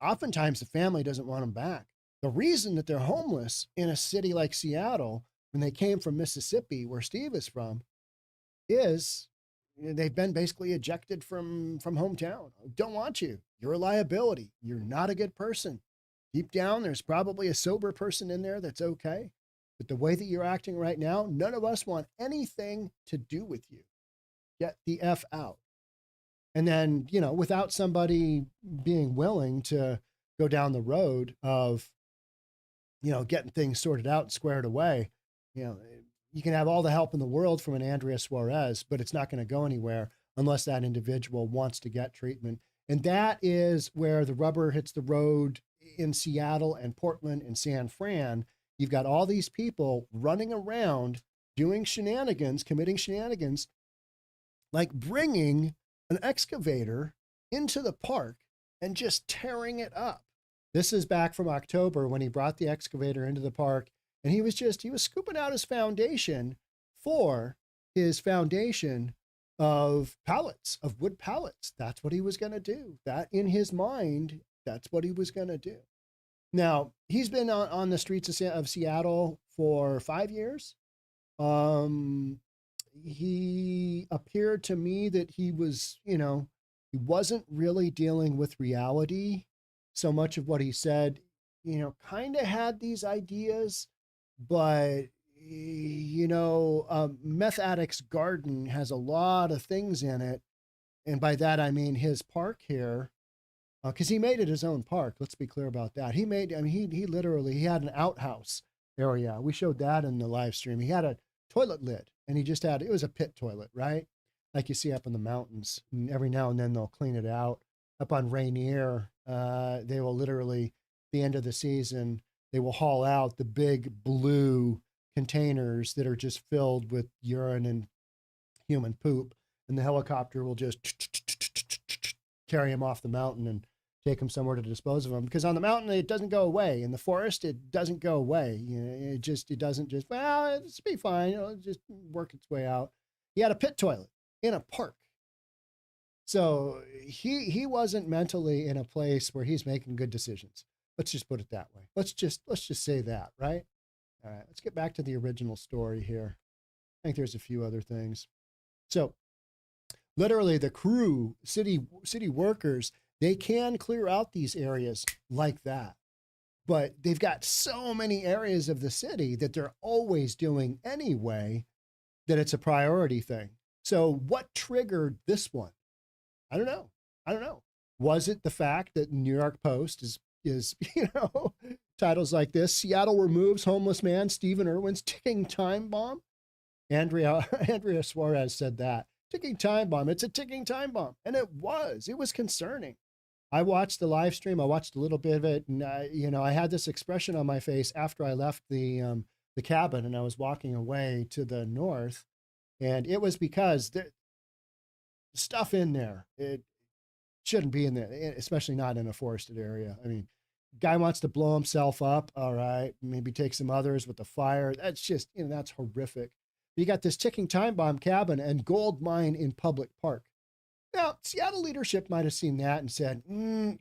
Oftentimes the family doesn't want them back. The reason that they're homeless in a city like Seattle, when they came from Mississippi, where Steve is from, is they've been basically ejected from hometown. Don't want you. You're a liability. You're not a good person. Deep down, there's probably a sober person in there that's okay. But the way that you're acting right now, none of us want anything to do with you. Get the F out. And then, without somebody being willing to go down the road of, getting things sorted out and squared away, you can have all the help in the world from an Andrea Suarez, but it's not going to go anywhere unless that individual wants to get treatment. And that is where the rubber hits the road in Seattle and Portland and San Fran. You've got all these people running around doing shenanigans, committing shenanigans, like bringing an excavator into the park and just tearing it up. This is back from October when he brought the excavator into the park, and he was scooping out his foundation for his foundation of pallets, of wood pallets. That's what he was going to do. That in his mind, that's what he was going to do. Now, he's been on the streets of Seattle for 5 years. He appeared to me that he was, he wasn't really dealing with reality. So much of what he said, kind of had these ideas, but, Meth Addict's Garden has a lot of things in it. And by that, I mean his park here, because he made it his own park. Let's be clear about that. He literally had an outhouse area. We showed that in the live stream. He had a toilet lid, and it was a pit toilet, right? Like you see up in the mountains. And every now and then they'll clean it out. Up on Rainier, they will literally, the end of the season, they will haul out the big blue containers that are just filled with urine and human poop. And the helicopter will just carry him off the mountain and take him somewhere to dispose of them. Because on the mountain, it doesn't go away. In the forest, it doesn't go away. It doesn't just, it's be fine. It'll just work its way out. He had a pit toilet in a park. So he wasn't mentally in a place where he's making good decisions. Let's just put it that way. Let's just say that, right? All right, let's get back to the original story here. I think there's a few other things. So literally the crew, city workers, they can clear out these areas like that. But they've got so many areas of the city that they're always doing anyway that it's a priority thing. So what triggered this one? I don't know. Was it the fact that New York Post is titles like this: Seattle removes homeless man Stephen Irwin's ticking time bomb? Andrea Suarez said that. Ticking time bomb. It's a ticking time bomb. And it was concerning. I watched the live stream. I watched a little bit of it. And, I had this expression on my face after I left the cabin and I was walking away to the north. And it was because the stuff in there, it shouldn't be in there, especially not in a forested area. I mean, guy wants to blow himself up. All right. Maybe take some others with the fire. That's just, that's horrific. You got this ticking time bomb cabin and gold mine in public park. Now, Seattle leadership might have seen that and said,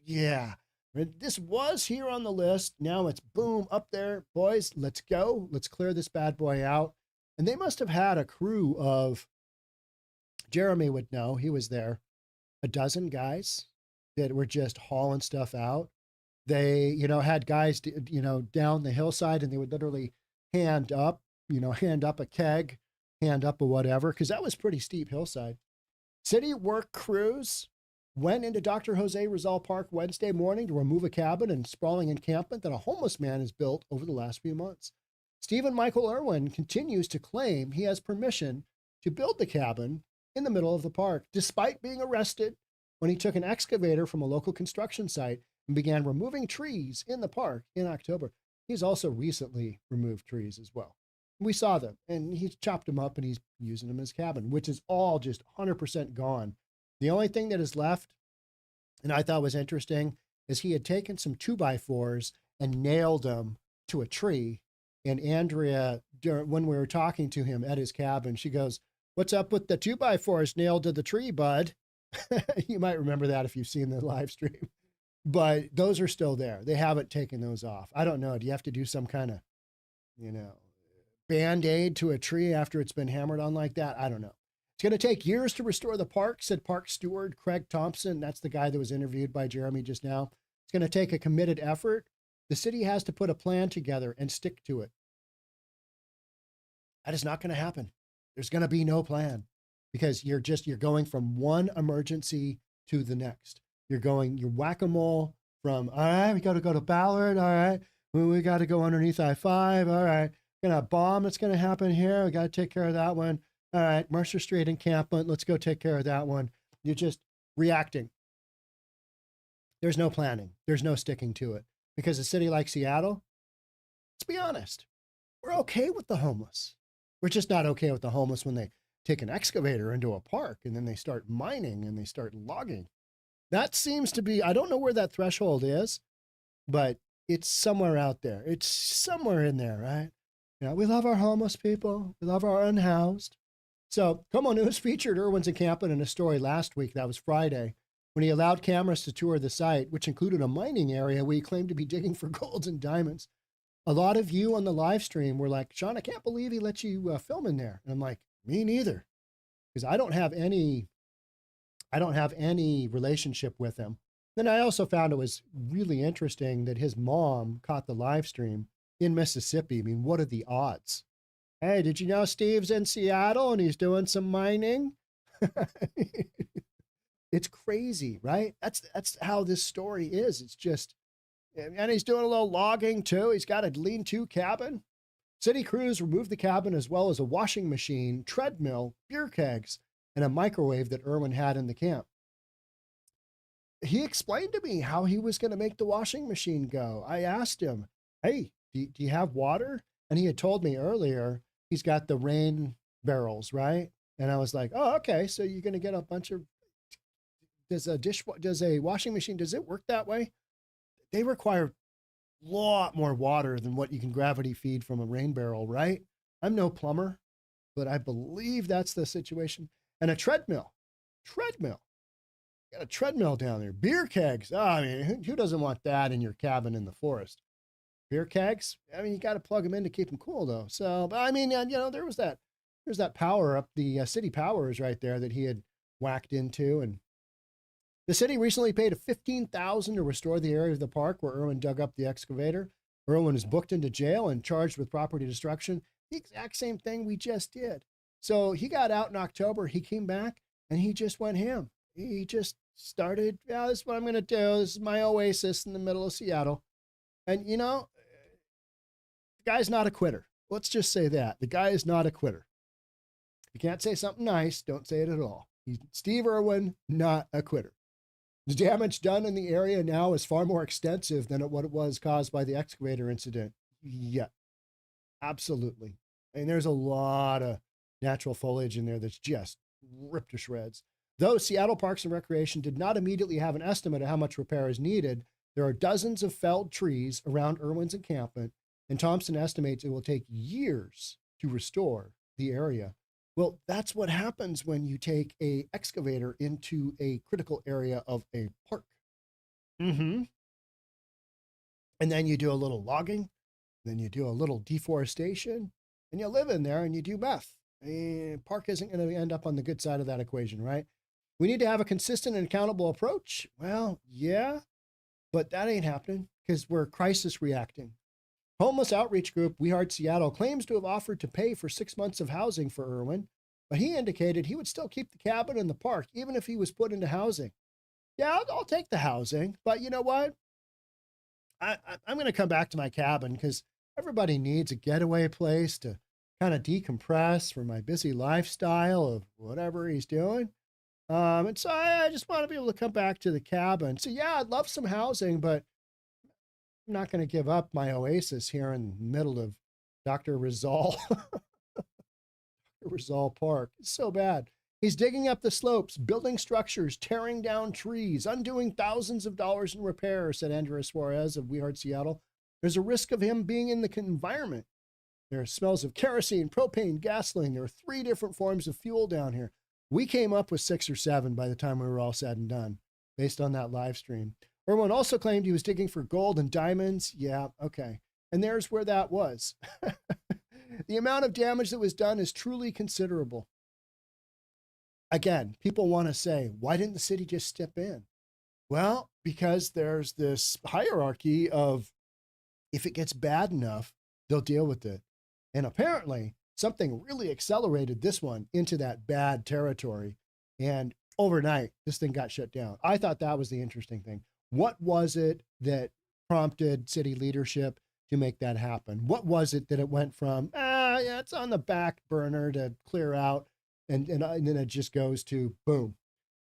yeah, this was here on the list. Now it's boom up there. Boys, let's go. Let's clear this bad boy out. And they must have had a crew of, Jeremy would know, he was there, a dozen guys that were just hauling stuff out. They, had guys, down the hillside, and they would literally hand up a keg, hand up a whatever, because that was pretty steep hillside. City work crews went into Dr. Jose Rizal Park Wednesday morning to remove a cabin and sprawling encampment that a homeless man has built over the last few months. Stephen Michael Irwin continues to claim he has permission to build the cabin in the middle of the park, despite being arrested when he took an excavator from a local construction site and began removing trees in the park in October. He's also recently removed trees as well. We saw them, and he's chopped them up and he's using them as cabin, which is all just 100% gone. The only thing that is left, and I thought was interesting, is he had taken some 2x4s and nailed them to a tree. And Andrea, when we were talking to him at his cabin, she goes, "What's up with the 2x4s nailed to the tree, bud?" You might remember that if you've seen the live stream. But those are still there. They haven't taken those off. I don't know. Do you have to do some kind of, Band-Aid to a tree after it's been hammered on like that? I don't know. It's going to take years to restore the park, said park steward Craig Thompson. That's the guy that was interviewed by Jeremy just now. It's going to take a committed effort. The city has to put a plan together and stick to it. That is not going to happen. There's going to be no plan because you're going from one emergency to the next. You're whack-a-mole from, all right, we got to go to Ballard. All right, we got to go underneath I-5. All right, going to have a bomb that's going to happen here. We got to take care of that one. All right, Mercer Street encampment. Let's go take care of that one. You're just reacting. There's no planning. There's no sticking to it. Because a city like Seattle, let's be honest, we're okay with the homeless. We're just not okay with the homeless when they take an excavator into a park and then they start mining and they start logging. That seems to be, I don't know where that threshold is, but it's somewhere out there. It's somewhere in there, right? We love our homeless people. We love our unhoused. So Como News featured Irwin's encampment in a story last week, that was Friday, when he allowed cameras to tour the site, which included a mining area where he claimed to be digging for golds and diamonds. A lot of you on the live stream were like, "Sean, I can't believe he let you film in there." And I'm like, me neither, because I don't have any relationship with him. Then I also found it was really interesting that his mom caught the live stream in Mississippi. I mean, what are the odds? Hey, did you know Steve's in Seattle and he's doing some mining? It's crazy, right? That's how this story is. It's just, and he's doing a little logging too. He's got a lean-to cabin. City crews removed the cabin as well as a washing machine, treadmill, beer kegs, and a microwave that Irwin had in the camp. He explained to me how he was going to make the washing machine go. I asked him, "Hey, do you have water?" And he had told me earlier he's got the rain barrels, right? And I was like, "Oh, okay. So you're going to get a bunch of, does a washing machine, does it work that way?" They require a lot more water than what you can gravity feed from a rain barrel, right? I'm no plumber, but I believe that's the situation. And a treadmill. Got a treadmill down there. Beer kegs. Oh, I mean, who doesn't want that in your cabin in the forest? Beer kegs. I mean, you got to plug them in to keep them cool, though. So, but I mean, there's that power up. The city power is right there that he had whacked into, and the city recently paid $15,000 to restore the area of the park where Irwin dug up the excavator. Irwin is booked into jail and charged with property destruction. The exact same thing we just did. So he got out in October. He came back and he just went ham. He just started, this is what I'm going to do. This is my oasis in the middle of Seattle. And, the guy's not a quitter. Let's just say that. The guy is not a quitter. If you can't say something nice, don't say it at all. Steve Irwin, not a quitter. The damage done in the area now is far more extensive than what it was caused by the excavator incident. Yeah, absolutely. And there's a lot of natural foliage in there that's just ripped to shreds. Though Seattle Parks and Recreation did not immediately have an estimate of how much repair is needed, there are dozens of felled trees around Irwin's encampment, and Thompson estimates it will take years to restore the area. Well, that's what happens when you take an excavator into a critical area of a park. And then you do a little logging, then you do a little deforestation, and you live in there and you do meth. Park isn't going to end up on the good side of that equation, right? We need to have a consistent and accountable approach. Well, yeah, but that ain't happening because we're crisis reacting. Homeless outreach group We Heart Seattle claims to have offered to pay for 6 months of housing for Irwin, but he indicated he would still keep the cabin in the park, even if he was put into housing. Yeah, I'll take the housing, but you know what? I'm going to come back to my cabin because everybody needs a getaway place to kind of decompress from my busy lifestyle of whatever he's doing. And so I just want to be able to come back to the cabin. So yeah, I'd love some housing, but I'm not going to give up my oasis here in the middle of Dr. Rizal, Rizal Park. It's so bad. He's digging up the slopes, building structures, tearing down trees, undoing thousands of dollars in repairs, said Andrea Suarez of We Heart Seattle. There's a risk of him being in the environment. There are smells of kerosene, propane, gasoline. There are 3 different forms of fuel down here. We came up with 6 or 7 by the time we were all said and done, based on that live stream. Irwin also claimed he was digging for gold and diamonds. Yeah, okay. And there's where that was. The amount of damage that was done is truly considerable. Again, people want to say, why didn't the city just step in? Well, because there's this hierarchy of if it gets bad enough, they'll deal with it. And apparently, something really accelerated this one into that bad territory. And overnight, this thing got shut down. I thought that was the interesting thing. What was it that prompted city leadership to make that happen? What was it that it went from, yeah, it's on the back burner to clear out, and then it just goes to boom.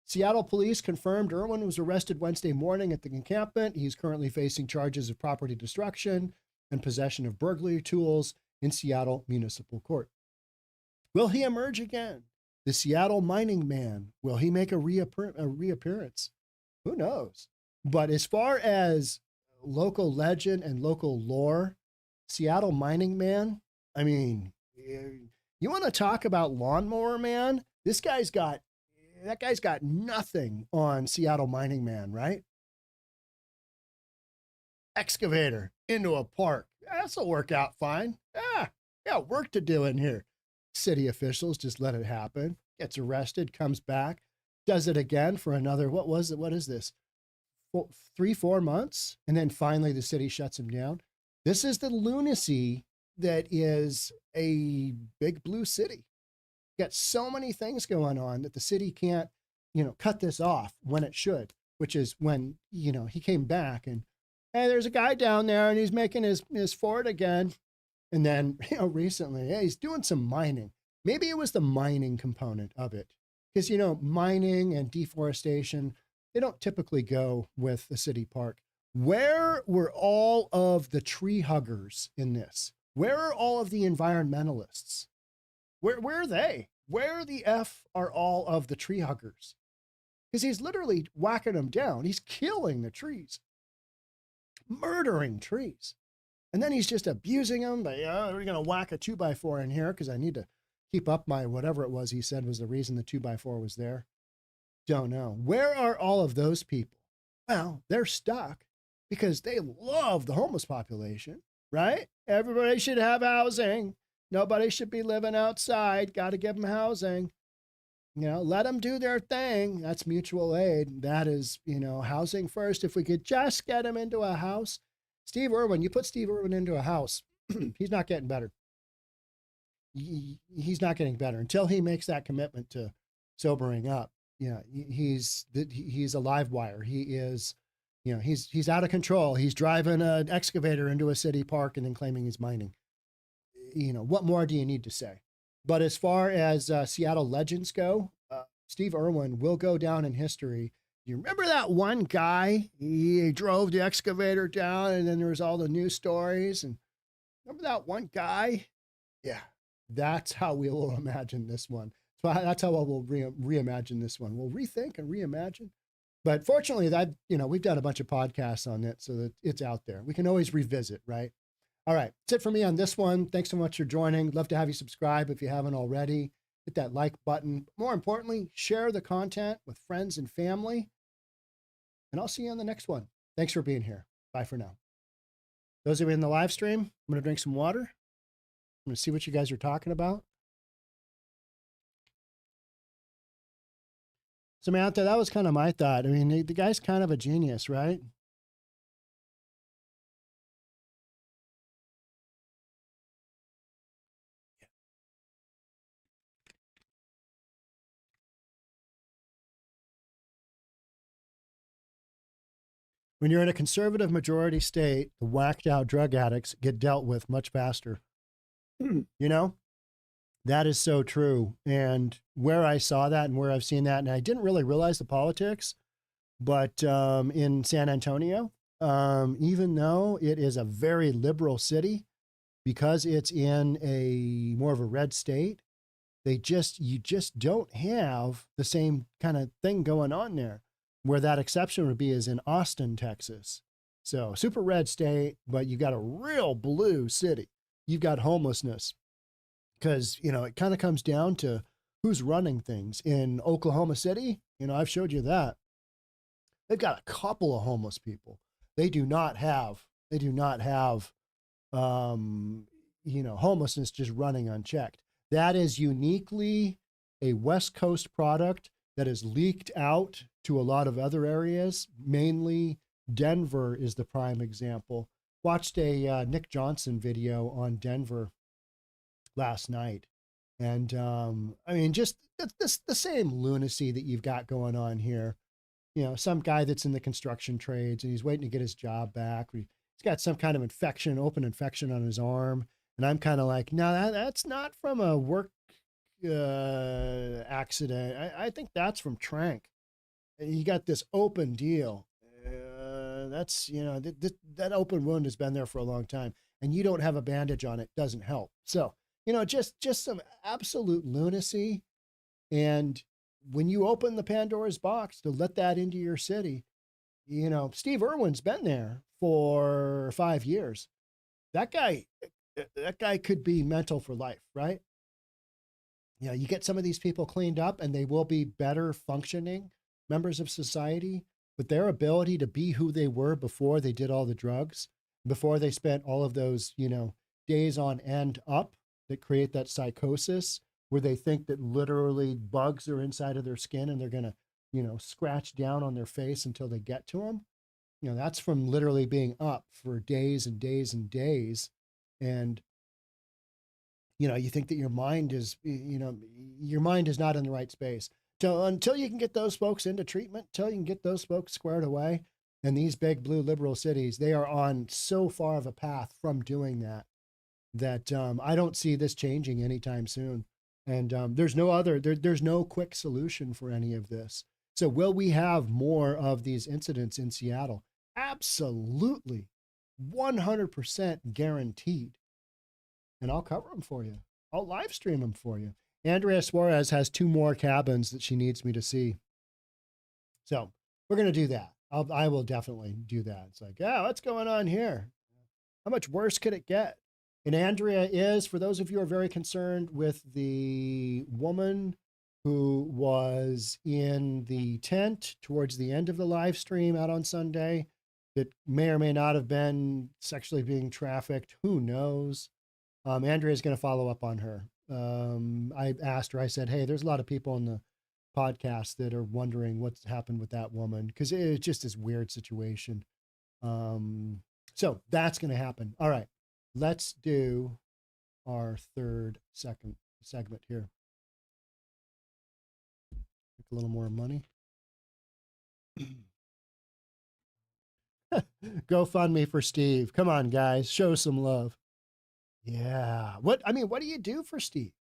Seattle police confirmed Irwin was arrested Wednesday morning at the encampment. He's currently facing charges of property destruction and possession of burglary tools in Seattle Municipal Court. Will he emerge again? The Seattle mining man, will he make a reappearance? Who knows? But as far as local legend and local lore, Seattle mining man, I mean, you want to talk about lawnmower man? That guy's got nothing on Seattle mining man, right? Excavator into a park. This'll work out fine. Yeah, work to do in here. City officials just let it happen. Gets arrested, comes back, does it again for another, what is this? 3-4 months? And then finally the city shuts him down. This is the lunacy that is a big blue city. Got so many things going on that the city can't, cut this off when it should, which is when, he came back and, hey, there's a guy down there and he's making his fort again. And then, recently, hey, he's doing some mining. Maybe it was the mining component of it. Because, mining and deforestation, they don't typically go with a city park. Where were all of the tree huggers in this? Where are all of the environmentalists? Where are they? Where the F are all of the tree huggers? Because he's literally whacking them down. He's killing the trees, murdering trees. And then he's just abusing them. But, we're going to whack a 2x4 in here because I need to keep up my whatever it was he said was the reason the 2x4 was there. Don't know. Where are all of those people? Well, they're stuck because they love the homeless population, right? Everybody should have housing. Nobody should be living outside. Got to give them housing. Let them do their thing. That's mutual aid. That is, housing first. If we could just get them into a house. Steve Irwin, you put Steve Irwin into a house, he's not getting better. He's not getting better until he makes that commitment to sobering up. Yeah, he's a live wire. He is, he's out of control. He's driving an excavator into a city park and then claiming he's mining. What more do you need to say? But as far as Seattle legends go, Steve Irwin will go down in history. You remember that one guy? He drove the excavator down and then there was all the news stories. And remember that one guy? Yeah, that's how we will imagine this one. So that's how we'll reimagine this one. We'll rethink and reimagine. But fortunately, we've done a bunch of podcasts on it so that it's out there. We can always revisit, right? All right, that's it for me on this one. Thanks so much for joining. Love to have you subscribe if you haven't already. Hit that like button. More importantly, share the content with friends and family. And I'll see you on the next one. Thanks for being here. Bye for now. Those of you in the live stream, I'm going to drink some water. I'm going to see what you guys are talking about. Samantha, that was kind of my thought. I mean, the guy's kind of a genius, right? When you're in a conservative majority state, the whacked out drug addicts get dealt with much faster. You know, that is so true. And where I saw that and where I've seen that, and I didn't really realize the politics, but in San Antonio, even though it is a very liberal city, because it's in a more of a red state, you just don't have the same kind of thing going on there. Where that exception would be is in Austin, Texas. So super red state, but you got a real blue city. You've got homelessness because, you know, it kind of comes down to who's running things. In Oklahoma City, you know, I've showed you that. They've got a couple of homeless people. They do not have, you know, homelessness just running unchecked. That is uniquely a West Coast product that is leaked out to a lot of other areas. Mainly Denver is the prime example. Watched a Nick Johnson video on Denver last night. And I mean, just the same lunacy that you've got going on here. You know, some guy that's in the construction trades and he's waiting to get his job back. He's got some kind of infection, open infection on his arm. And I'm kind of like, no, that's not from a work accident. I think that's from Trank. You got this open deal. That's, you know, that open wound has been there for a long time, and you don't have a bandage on it. Doesn't help. So, you know, just some absolute lunacy. And when you open the Pandora's box to let that into your city, you know, Steve Irwin's been there for 5 years. That guy could be mental for life, right? You know, you get some of these people cleaned up and they will be better functioning members of society, but their ability to be who they were before they did all the drugs, before they spent all of those, you know, days on end up that create that psychosis where they think that literally bugs are inside of their skin and they're going to, you know, scratch down on their face until they get to them. You know, that's from literally being up for days and days and days. And, you know, you think that your mind is, you know, your mind is not in the right space. So until you can get those folks into treatment, until you can get those folks squared away, and these big blue liberal cities, they are on so far of a path from doing that, that I don't see this changing anytime soon. And there's no quick solution for any of this. So will we have more of these incidents in Seattle? Absolutely. 100% guaranteed. And I'll cover them for you. I'll live stream them for you. Andrea Suarez has 2 more cabins that she needs me to see. So we're going to do that. I will definitely do that. It's like, yeah, what's going on here? How much worse could it get? And Andrea is, for those of you who are very concerned with the woman who was in the tent towards the end of the live stream out on Sunday that may or may not have been sexually being trafficked. Who knows? Andrea is going to follow up on her. I asked her, I said, hey, there's a lot of people in the podcast that are wondering what's happened with that woman, because it's just this weird situation. So that's going to happen. All right, let's do our third segment here. Make a little more money. GoFundMe for Steve. Come on, guys, show some love. Yeah. What do you do for Steve?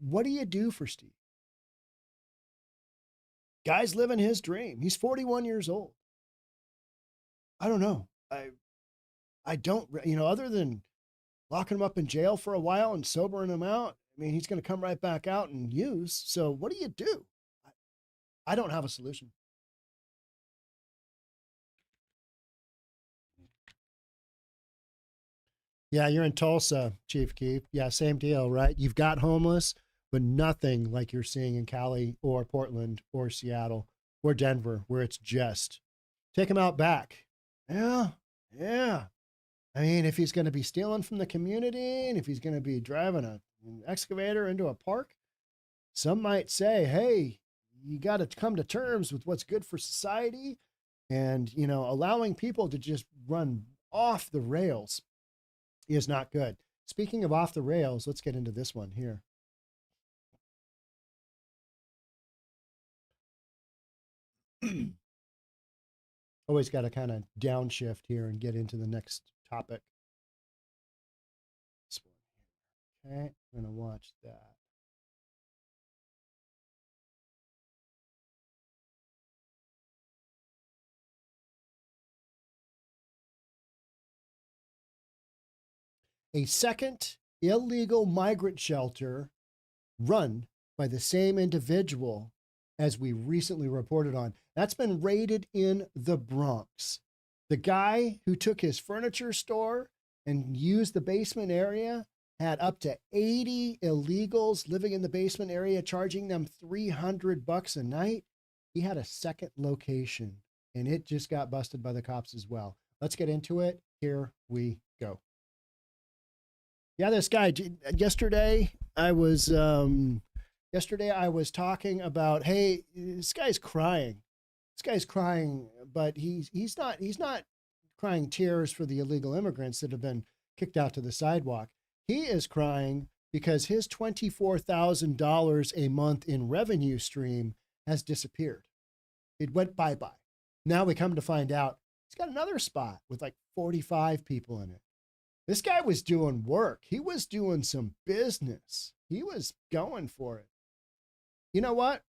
What do you do for Steve? Guy's living his dream. He's 41 years old. I don't know. I don't, you know, other than locking him up in jail for a while and sobering him out, I mean, he's going to come right back out and use. So what do you do? I don't have a solution. Yeah, you're in Tulsa, Chief Keith. Yeah, same deal, right? You've got homeless, but nothing like you're seeing in Cali or Portland or Seattle or Denver, where it's just take him out back. Yeah. I mean, if he's going to be stealing from the community and if he's going to be driving an excavator into a park, some might say, hey, you got to come to terms with what's good for society. And, you know, allowing people to just run off the rails is not good. Speaking of off the rails, let's get into this one here. Always got to kind of downshift here and get into the next topic. Okay, I'm going to watch that. A second illegal migrant shelter run by the same individual as we recently reported on. That's been raided in the Bronx. The guy who took his furniture store and used the basement area had up to 80 illegals living in the basement area, charging them $300 a night. He had a second location, and it just got busted by the cops as well. Let's get into it. Here we go. Yeah, this guy, yesterday I was talking about, hey, this guy's crying. This guy's crying, but he's not crying tears for the illegal immigrants that have been kicked out to the sidewalk. He is crying because his $24,000 a month in revenue stream has disappeared. It went bye-bye. Now we come to find out he's got another spot with like 45 people in it. This guy was doing work. He was doing some business. He was going for it. You know what?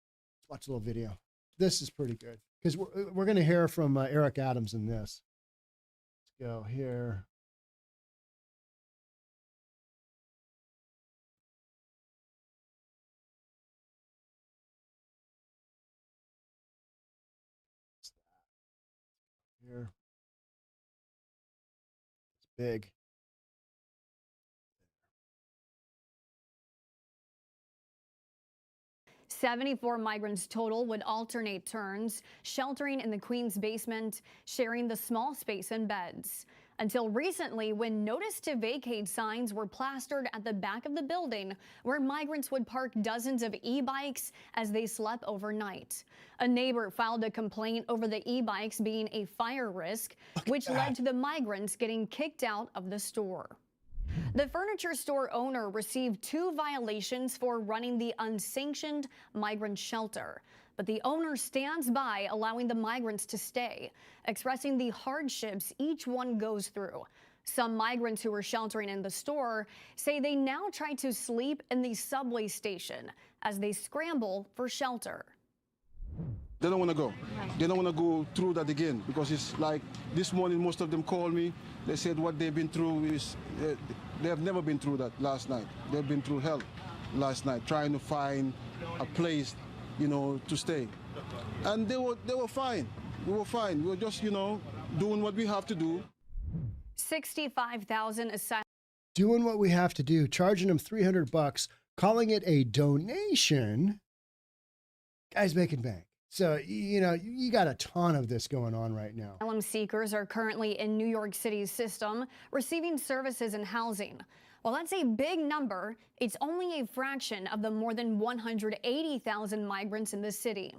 Let's watch a little video. This is pretty good because we're going to hear from Eric Adams in this. Let's go here. Here. It's big. 74 migrants total would alternate turns, sheltering in the Queen's basement, sharing the small space and beds. Until recently, when notice to vacate signs were plastered at the back of the building, where migrants would park dozens of e-bikes as they slept overnight. A neighbor filed a complaint over the e-bikes being a fire risk, which led to the migrants getting kicked out of the store. The furniture store owner received 2 violations for running the unsanctioned migrant shelter, but the owner stands by allowing the migrants to stay, expressing the hardships each one goes through. Some migrants who were sheltering in the store say they now try to sleep in the subway station as they scramble for shelter. They don't want to go. They don't want to go through that again because it's like this morning most of them called me. They said what they've been through is they have never been through that last night. They've been through hell last night trying to find a place, to stay. And they were fine. We were fine. We were just, doing what we have to do. 65,000 asylum. Doing what we have to do, charging them $300, calling it a donation. Guys making bank. So, you got a ton of this going on right now. Asylum seekers are currently in New York City's system, receiving services and housing. While that's a big number, it's only a fraction of the more than 180,000 migrants in the city.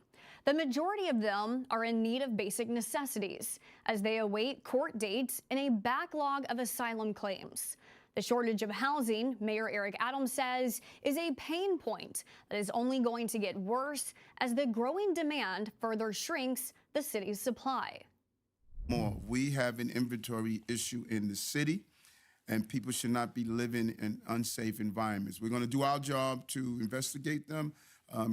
The majority of them are in need of basic necessities as they await court dates and a backlog of asylum claims. The shortage of housing, Mayor Eric Adams says, is a pain point that is only going to get worse as the growing demand further shrinks the city's supply. We have an inventory issue in the city, and people should not be living in unsafe environments. We're going to do our job to investigate them,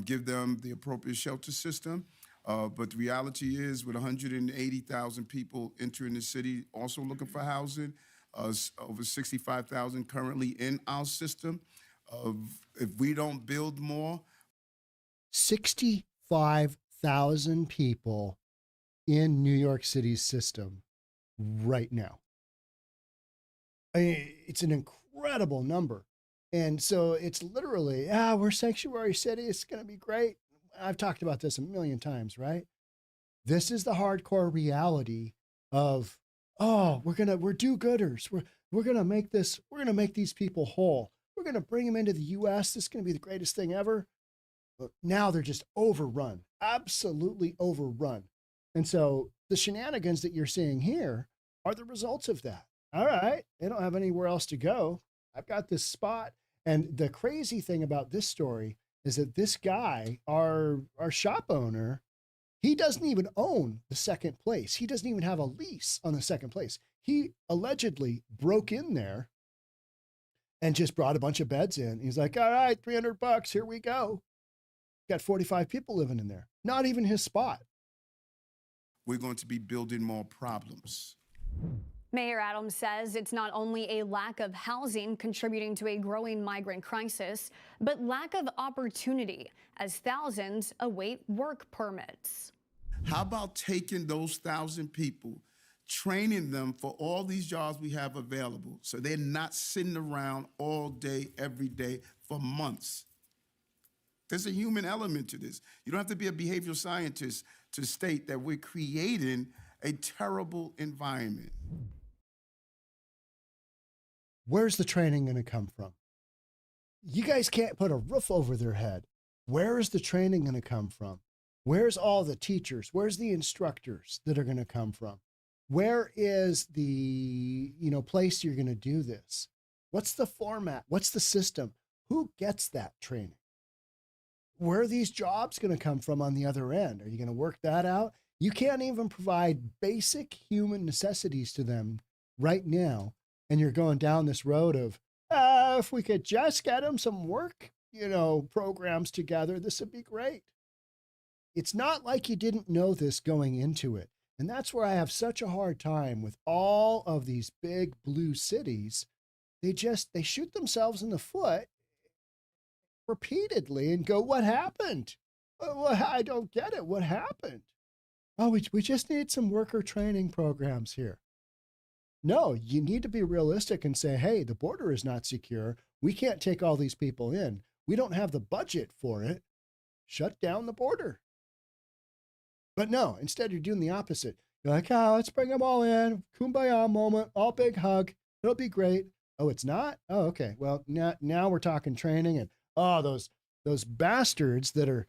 give them the appropriate shelter system. But the reality is, with 180,000 people entering the city, also looking for housing, over 65,000 currently in our system. If we don't build more. 65,000 people in New York City's system right now. I mean, it's an incredible number. And so it's literally, we're sanctuary city. It's going to be great. I've talked about this a million times, right? This is the hardcore reality of, we're do-gooders. We're going to make these people whole. We're going to bring them into the U.S. This is going to be the greatest thing ever. But now they're just overrun, absolutely overrun. And so the shenanigans that you're seeing here are the results of that. All right, they don't have anywhere else to go. I've got this spot. And the crazy thing about this story is that this guy, our shop owner, He doesn't even own the second place. He doesn't even have a lease on the second place. He allegedly broke in there and just brought a bunch of beds in. He's like, all right, $300, here we go. Got 45 people living in there. Not even his spot. We're going to be building more problems. Mayor Adams says it's not only a lack of housing contributing to a growing migrant crisis, but lack of opportunity as thousands await work permits. How about taking those 1,000 people, training them for all these jobs we have available so they're not sitting around all day, every day for months? There's a human element to this. You don't have to be a behavioral scientist to state that we're creating a terrible environment. Where's the training going to come from? You guys can't put a roof over their head. Where is the training going to come from? Where's all the teachers? Where's the instructors that are going to come from? Where is the, place you're going to do this? What's the format? What's the system? Who gets that training? Where are these jobs going to come from on the other end? Are you going to work that out? You can't even provide basic human necessities to them right now. And you're going down this road of, if we could just get them some work, programs together, this would be great. It's not like you didn't know this going into it. And that's where I have such a hard time with all of these big blue cities. They shoot themselves in the foot repeatedly and go, what happened? Well, I don't get it. What happened? Oh, we just need some worker training programs here. No, you need to be realistic and say, hey, the border is not secure. We can't take all these people in. We don't have the budget for it. Shut down the border. But no, instead you're doing the opposite. You're like, let's bring them all in. Kumbaya moment, all big hug. It'll be great. Oh, it's not? Oh, okay. Well, now we're talking training and, those bastards that are,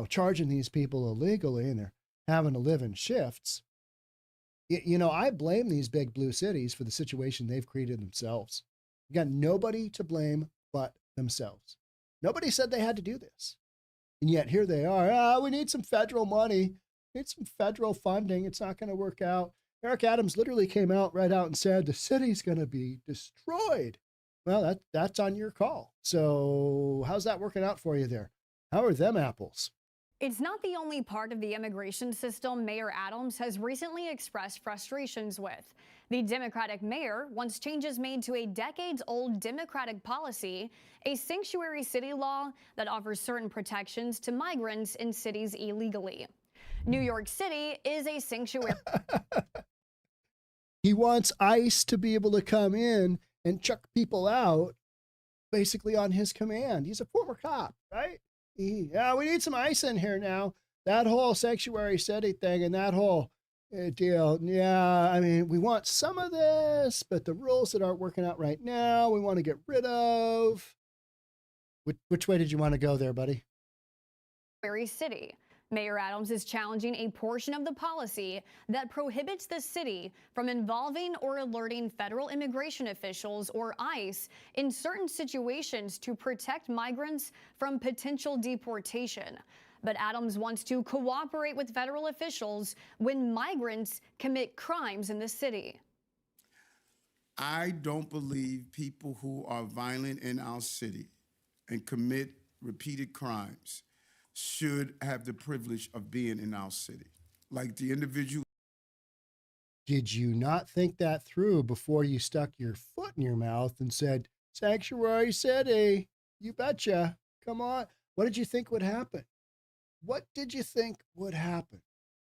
charging these people illegally and they're having to live in shifts. I blame these big blue cities for the situation they've created themselves. You got nobody to blame but themselves. Nobody said they had to do this. And yet here they are. We need some federal money. Need some federal funding. It's not going to work out. Eric Adams literally came out and said the city's going to be destroyed. Well, that's on your call. So how's that working out for you there? How are them apples? It's not the only part of the immigration system Mayor Adams has recently expressed frustrations with. The Democratic mayor wants changes made to a decades-old Democratic policy, a sanctuary city law that offers certain protections to migrants in cities illegally. New York City is a sanctuary. He wants ICE to be able to come in and chuck people out basically on his command. He's a former cop, right? We need some ICE in here now. That whole sanctuary city thing and that whole deal. Yeah, we want some of this, but the rules that aren't working out right now, we want to get rid of. Which way did you want to go there, buddy? City. Mayor Adams is challenging a portion of the policy that prohibits the city from involving or alerting federal immigration officials or ICE in certain situations to protect migrants from potential deportation. But Adams wants to cooperate with federal officials when migrants commit crimes in the city. I don't believe people who are violent in our city and commit repeated crimes should have the privilege of being in our city. Like the individual. Did you not think that through before you stuck your foot in your mouth and said, Sanctuary City, you betcha, come on. What did you think would happen? What did you think would happen?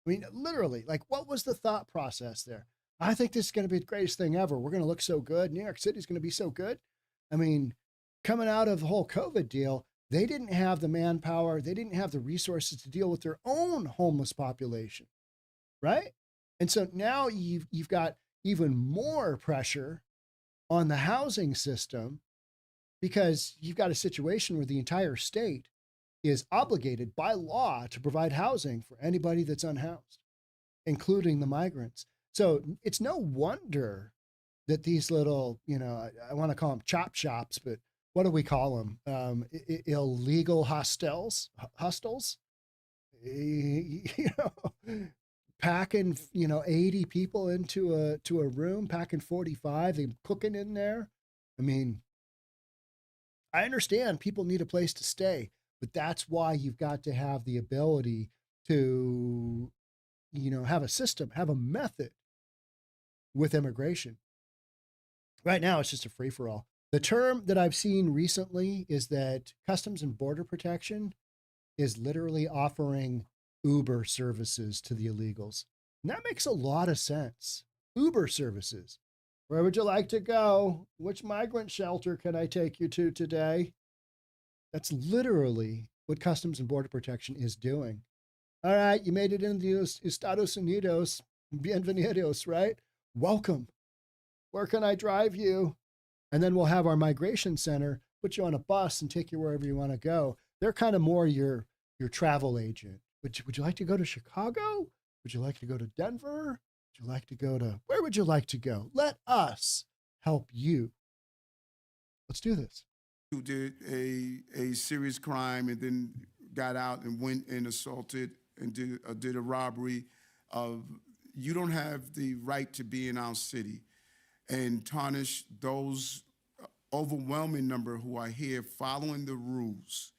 Literally, what was the thought process there? I think this is going to be the greatest thing ever. We're going to look so good. New York City is going to be so good. Coming out of the whole COVID deal, they didn't have the manpower. They didn't have the resources to deal with their own homeless population, right? And so now you've got even more pressure on the housing system because you've got a situation where the entire state is obligated by law to provide housing for anybody that's unhoused, including the migrants. So it's no wonder that these little, I want to call them chop shops, but what do we call them? Illegal hostels. you know, packing, 80 people into a room, packing 45, they cooking in there. I mean, I understand people need a place to stay, but that's why you've got to have the ability to, have a system, have a method with immigration. Right now, it's just a free for all. The term that I've seen recently is that Customs and Border Protection is literally offering Uber services to the illegals. And that makes a lot of sense. Uber services. Where would you like to go? Which migrant shelter can I take you to today? That's literally what Customs and Border Protection is doing. All right, you made it into Estados Unidos. Bienvenidos, right? Welcome. Where can I drive you? And then we'll have our migration center put you on a bus and take you wherever you want to go. They're kind of more your travel agent. Would you like to go to Chicago? Would you like to go to Denver? Would you like to go to, where would you like to go? Let us help you. Let's do this. Who did a serious crime and then got out and went and assaulted and did a robbery. You don't have the right to be in our city and tarnish those overwhelming number who are here following the rules.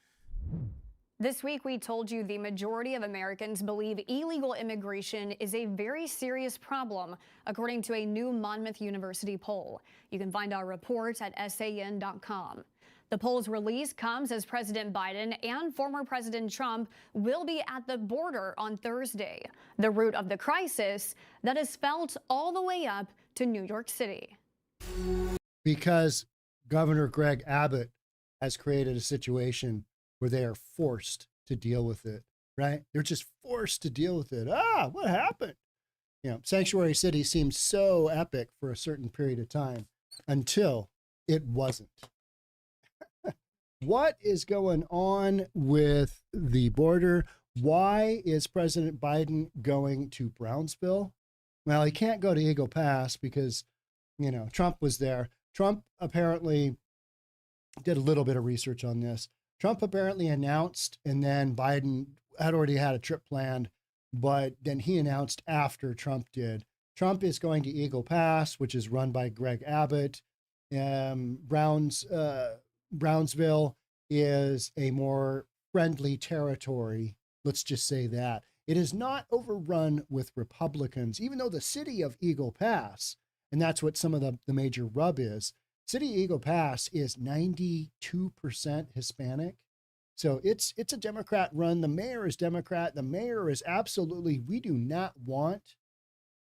This week, we told you the majority of Americans believe illegal immigration is a very serious problem, according to a new Monmouth University poll. You can find our report at san.com. The poll's release comes as President Biden and former President Trump will be at the border on Thursday, the root of the crisis that is felt all the way up to New York City. Because Governor Greg Abbott has created a situation where they are forced to deal with it, right? They're just forced to deal with it. What happened? Sanctuary City seemed so epic for a certain period of time until it wasn't. What is going on with the border? Why is President Biden going to Brownsville? Well, he can't go to Eagle Pass because, Trump was there. Trump apparently did a little bit of research on this. Trump apparently announced, and then Biden had already had a trip planned, but then he announced after Trump did. Trump is going to Eagle Pass, which is run by Greg Abbott. Brownsville is a more friendly territory. Let's just say that. It is not overrun with Republicans, even though the city of Eagle Pass, and that's what some of the major rub is, City of Eagle Pass is 92% Hispanic. So it's a Democrat run. The mayor is Democrat. The mayor is absolutely, we do not want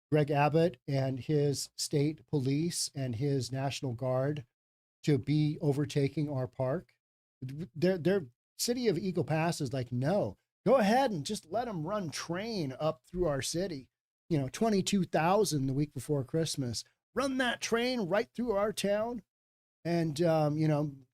Greg Abbott and his state police and his National Guard to be overtaking our park. Their City of Eagle Pass is like, no, go ahead and just let them run train up through our city. 22,000 the week before Christmas. Run that train right through our town. And,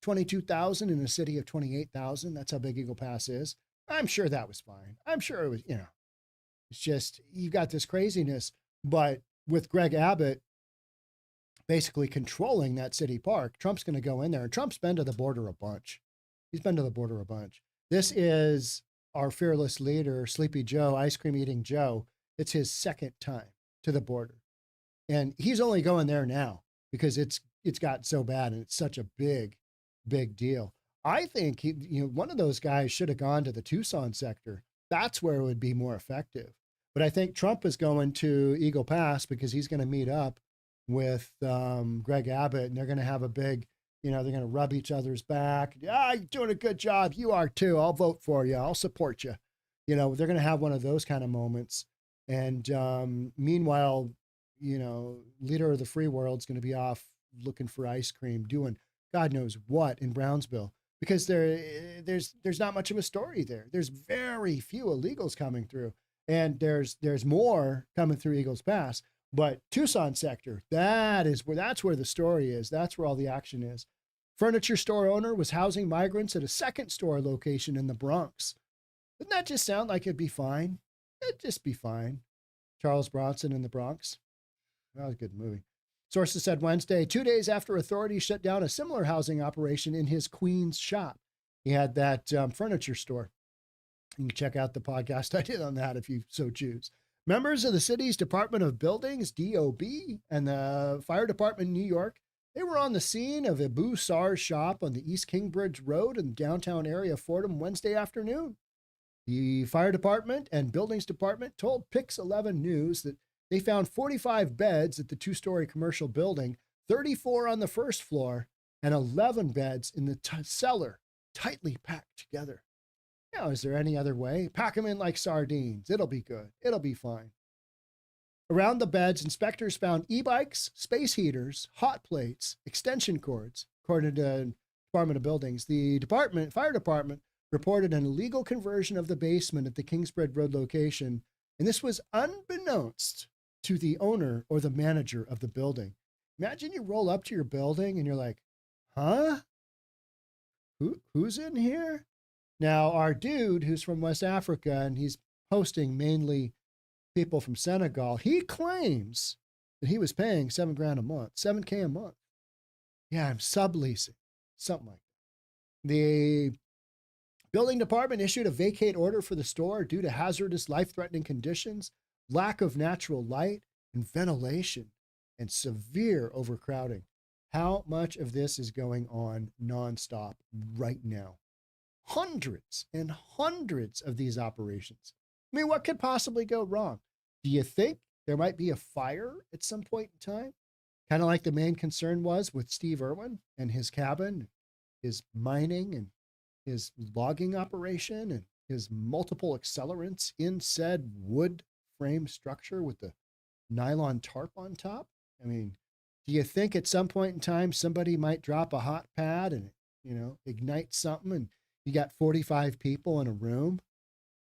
22,000 in a city of 28,000. That's how big Eagle Pass is. I'm sure that was fine. I'm sure it was, it's just, you got this craziness. But with Greg Abbott basically controlling that city park, Trump's going to go in there. And Trump's been to the border a bunch. He's been to the border a bunch. This is our fearless leader, Sleepy Joe, ice cream eating Joe. It's his second time to the border. And he's only going there now because it's gotten so bad and it's such a big deal. I think one of those guys should have gone to the Tucson sector. That's where it would be more effective. But I think Trump is going to Eagle Pass because he's going to meet up with Greg Abbott, and they're going to have a big, they're going to rub each other's back. You're doing a good job. You are too. I'll vote for you. I'll support you. They're going to have one of those kind of moments. And meanwhile, leader of the free world's going to be off looking for ice cream, doing God knows what in Brownsville, because there's not much of a story there. There's very few illegals coming through, and there's more coming through Eagles Pass. But Tucson sector, that's where the story is. That's where all the action is. Furniture store owner was housing migrants at a second store location in the Bronx. Doesn't that just sound like it'd be fine? It'd just be fine. Charles Bronson in the Bronx. That was a good movie. Sources said Wednesday, 2 days after authorities shut down a similar housing operation in his Queens shop. He had that furniture store. You can check out the podcast I did on that if you so choose. Members of the city's Department of Buildings, DOB, and the Fire Department in New York, they were on the scene of Abu Sar's shop on the East Kingbridge Road in the downtown area of Fordham Wednesday afternoon. The Fire Department and Buildings Department told Pix 11 News that they found 45 beds at the two-story commercial building, 34 on the first floor, and 11 beds in the cellar, tightly packed together. Now, is there any other way? Pack them in like sardines. It'll be good. It'll be fine. Around the beds, inspectors found e-bikes, space heaters, hot plates, extension cords, according to the Department of Buildings. The fire department reported an illegal conversion of the basement at the Kingsbridge Road location, and this was unbeknownst to the owner or the manager of the building. Imagine you roll up to your building and you're like, huh? Who's in here? Now, our dude who's from West Africa, and he's hosting mainly people from Senegal, he claims that he was paying $7,000 a month, $7K a month. Yeah, I'm subleasing, something like that. The building department issued a vacate order for the store due to hazardous, life-threatening conditions, lack of natural light and ventilation, and severe overcrowding. How much of this is going on nonstop right now? Hundreds and hundreds of these operations. I mean, what could possibly go wrong? Do you think there might be a fire at some point in time? Kind of like the main concern was with Steve Irwin and his cabin, his mining and his logging operation and his multiple accelerants in said wood frame structure with the nylon tarp on top. I mean, do you think at some point in time somebody might drop a hot pad and, ignite something and you got 45 people in a room?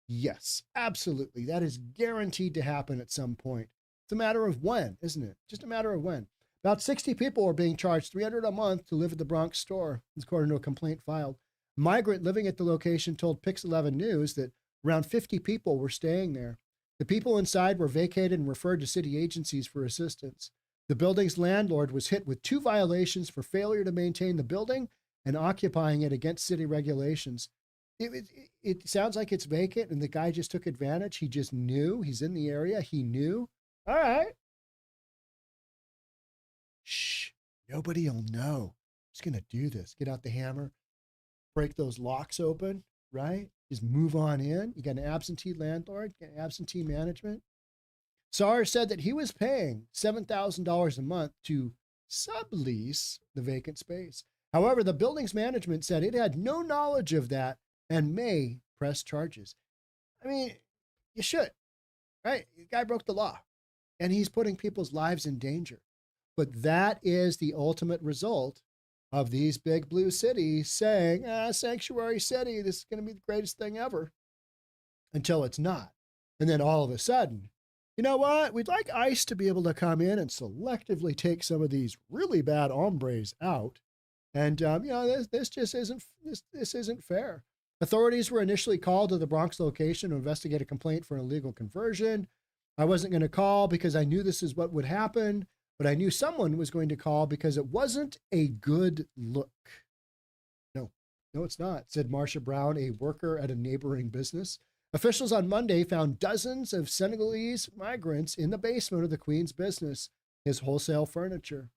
Yes, absolutely. That is guaranteed to happen at some point. It's a matter of when, isn't it? Just a matter of when. About 60 people were being charged $300 a month to live at the Bronx store, according to a complaint filed. A migrant living at the location told Pix 11 News that around 50 people were staying there. The people inside were vacated and referred to city agencies for assistance. The building's landlord was hit with 2 violations for failure to maintain the building and occupying it against city regulations. It sounds like it's vacant and the guy just took advantage. He just knew. He's in the area. He knew. All right. Shh. Nobody will know. Just going to do this. Get out the hammer. Break those locks open, right? Just move on in. You got an absentee landlord, got absentee management. Saar said that he was paying $7,000 a month to sublease the vacant space. However, the building's management said it had no knowledge of that and may press charges. I mean, you should, right? The guy broke the law and he's putting people's lives in danger. But that is the ultimate result of these big blue cities saying, sanctuary city, this is going to be the greatest thing ever, until it's not. And then all of a sudden, you know what? We'd like ICE to be able to come in and selectively take some of these really bad hombres out. And, this just isn't, this isn't fair. Authorities were initially called to the Bronx location to investigate a complaint for an illegal conversion. I wasn't going to call because I knew this is what would happen, but I knew someone was going to call because it wasn't a good look. No, it's not, said Marsha Brown, a worker at a neighboring business. Officials on Monday found dozens of Senegalese migrants in the basement of the Queen's business, his wholesale furniture.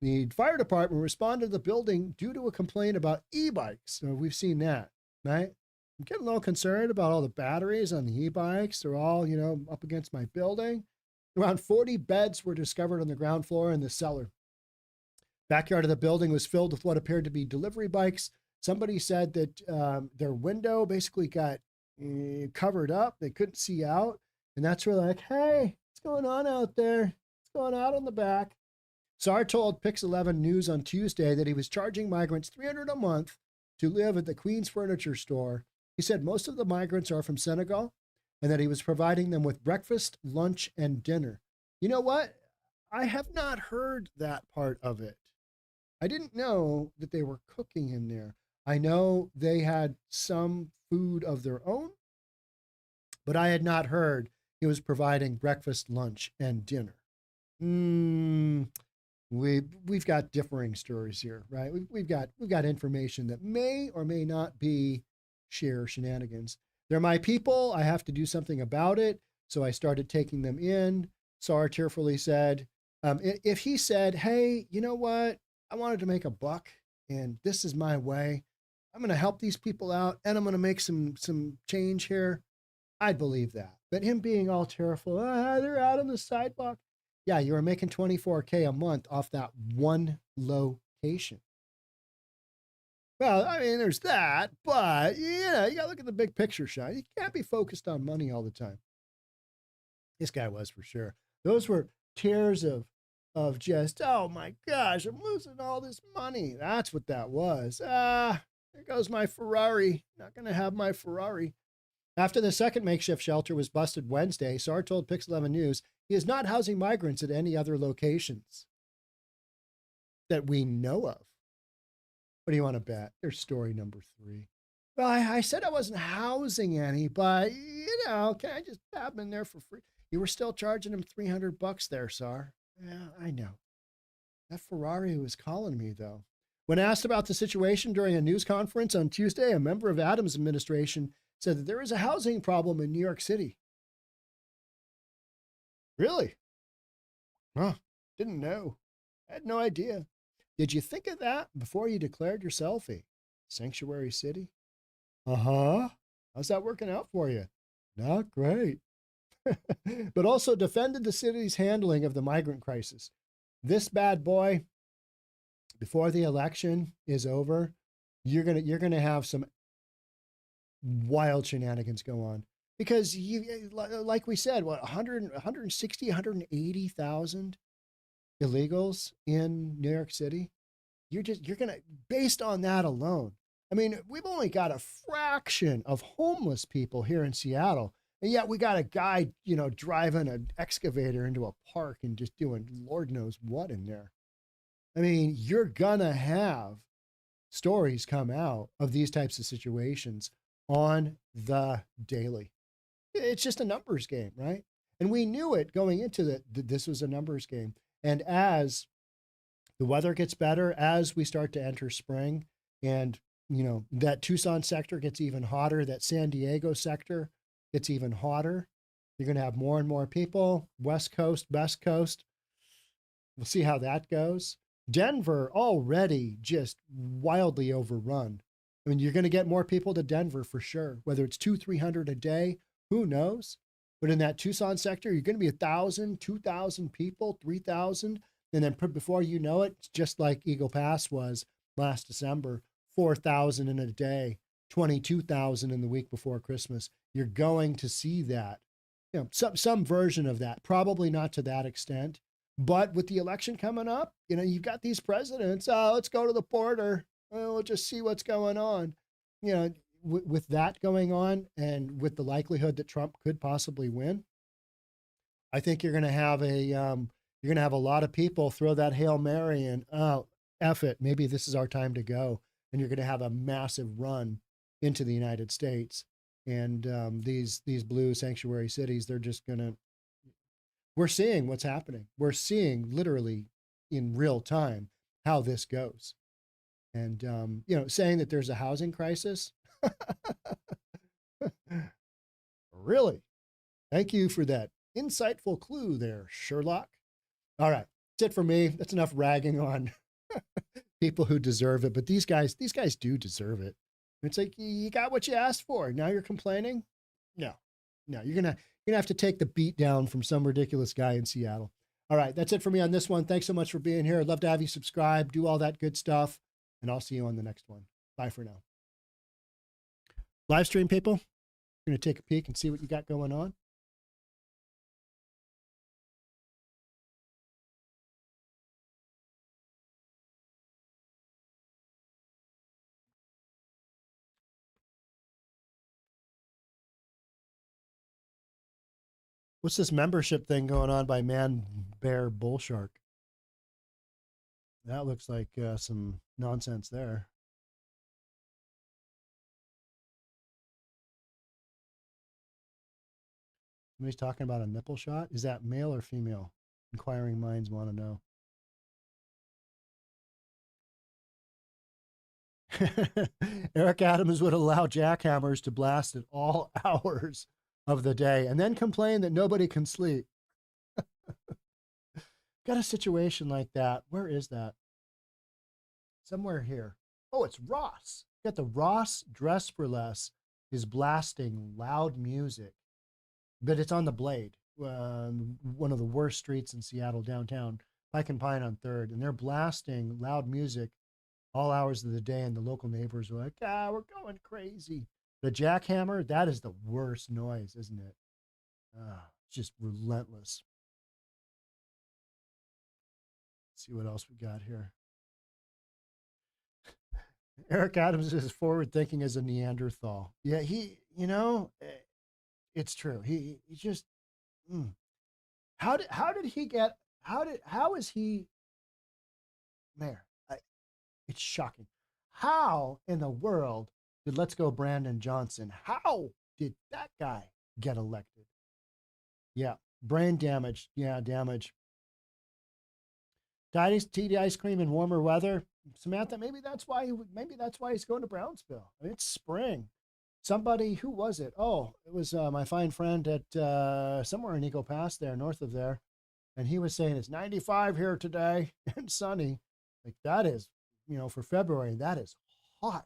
The fire department responded to the building due to a complaint about e-bikes. So we've seen that, right? I'm getting a little concerned about all the batteries on the e-bikes. They're all, up against my building. Around 40 beds were discovered on the ground floor and the cellar. Backyard of the building was filled with what appeared to be delivery bikes. Somebody said that their window basically got covered up. They couldn't see out. And that's where they're like, hey, what's going on out there? What's going on in the back? Saar told Pix 11 News on Tuesday that he was charging migrants $300 a month to live at the Queen's Furniture Store. He said most of the migrants are from Senegal and that he was providing them with breakfast, lunch, and dinner. You know what? I have not heard that part of it. I didn't know that they were cooking in there. I know they had some food of their own, but I had not heard he was providing breakfast, lunch, and dinner. We've got differing stories here, right? We've got information that may or may not be sheer shenanigans. They're my people. I have to do something about it. So I started taking them in. Sar tearfully said, if he said, hey, you know what? I wanted to make a buck and this is my way. I'm going to help these people out and I'm going to make some change here. I'd believe that. But him being all tearful, they're out on the sidewalk. Yeah, you were making $24K a month off that one location. Well, I mean, there's that, but yeah, you got to look at the big picture, Sean. You can't be focused on money all the time. This guy was for sure. Those were tears of just, oh my gosh, I'm losing all this money. That's what that was. There goes my Ferrari. Not going to have my Ferrari. After the second makeshift shelter was busted Wednesday, Sar told Pix 11 News he is not housing migrants at any other locations that we know of. What do you want to bet? There's story number 3. Well, I said I wasn't housing any, but, can I just have them in there for free? You were still charging him $300 there, Sar. Yeah, I know. That Ferrari was calling me, though. When asked about the situation during a news conference on Tuesday, a member of Adams' administration said that there is a housing problem in New York City. Really? Huh, didn't know. Had no idea. Did you think of that before you declared yourself a sanctuary city? Uh-huh. How's that working out for you? Not great. But also defended the city's handling of the migrant crisis. This bad boy, before the election is over, you're gonna have some wild shenanigans go on. Because like we said, 160, 180,000 illegals in New York City. You're gonna, based on that alone. I mean, we've only got a fraction of homeless people here in Seattle. And yet we got a guy, driving an excavator into a park and just doing Lord knows what in there. I mean, you're gonna have stories come out of these types of situations on the daily. It's just a numbers game, right? And we knew it going into this was a numbers game. And as the weather gets better, as we start to enter spring, and that Tucson sector gets even hotter, that San Diego sector gets even hotter, you're going to have more and more people, West Coast, Best Coast. We'll see how that goes. Denver already just wildly overrun. I mean, you're going to get more people to Denver for sure, whether it's 200-300 a day, who knows? But in that Tucson sector, you're going to be 1,000, 2,000 people, 3,000. And then before you know it, just like Eagle Pass was last December, 4,000 in a day, 22,000 in the week before Christmas. You're going to see that, some version of that, probably not to that extent. But with the election coming up, you've got these presidents, let's go to the border. We'll just see what's going on. With that going on and with the likelihood that Trump could possibly win, I think you're going to have a lot of people throw that Hail Mary and, F it, maybe this is our time to go. And you're going to have a massive run into the United States. And these blue sanctuary cities, they're just going to, we're seeing what's happening. We're seeing literally in real time how this goes. And, saying that there's a housing crisis. Really? Thank you for that insightful clue there, Sherlock. All right. That's it for me. That's enough ragging on people who deserve it. But these guys do deserve it. It's like, you got what you asked for. Now you're complaining? No, you're going to have to take the beat down from some ridiculous guy in Seattle. All right. That's it for me on this one. Thanks so much for being here. I'd love to have you subscribe, do all that good stuff. And I'll see you on the next one. Bye for now. Live stream people, we're going to take a peek and see what you got going on. What's this membership thing going on by Man Bear Bullshark? That looks like some nonsense there. Somebody's talking about a nipple shot. Is that male or female? Inquiring minds want to know. Eric Adams would allow jackhammers to blast at all hours of the day and then complain that nobody can sleep. Got a situation like that. Where is that? Somewhere here. Oh, it's Ross. Got the Ross Dress for Less is blasting loud music, but it's on the Blade, one of the worst streets in Seattle downtown, Pike and Pine on 3rd, and they're blasting loud music all hours of the day, and the local neighbors are like, we're going crazy. The jackhammer, that is the worst noise, isn't it? It's just relentless. Let's see what else we got here. Eric Adams is forward thinking as a Neanderthal. Yeah, it's true. He just, how is he mayor? It's shocking. How in the world did Let's Go Brandon Johnson? How did that guy get elected? Yeah, brain damage. Yeah, damage. Eat ice cream in warmer weather. Samantha, maybe that's why he's going to Brownsville. I mean, it's spring. Somebody, who was it? Oh, it was my fine friend at somewhere in Eagle Pass there, north of there. And he was saying it's 95 here today and sunny. Like that is, for February, that is hot,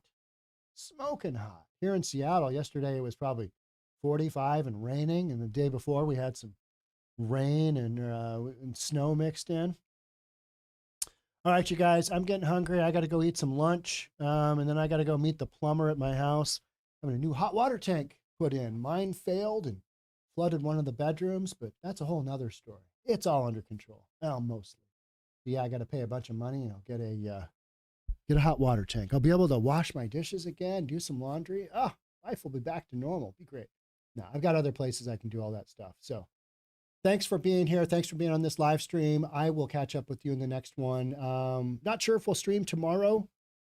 smoking hot. Here in Seattle, yesterday it was probably 45 and raining. And the day before we had some rain and snow mixed in. All right, you guys, I'm getting hungry. I got to go eat some lunch. And then I got to go meet the plumber at my house. I mean, a new hot water tank put in. Mine failed and flooded one of the bedrooms, but that's a whole nother story. It's all under control. Well, mostly. But yeah, I got to pay a bunch of money and I'll get a hot water tank. I'll be able to wash my dishes again, do some laundry. Life will be back to normal. Be great. No, I've got other places I can do all that stuff. So thanks for being here. Thanks for being on this live stream. I will catch up with you in the next one. Not sure if we'll stream tomorrow,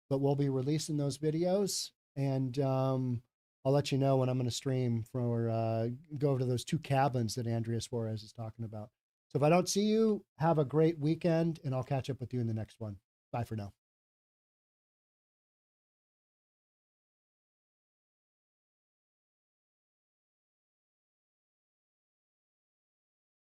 but we'll be releasing those videos. And I'll let you know when I'm going to stream for go over to those 2 cabins that Andrea Suarez is talking about. So if I don't see you, have a great weekend, and I'll catch up with you in the next one. Bye for now.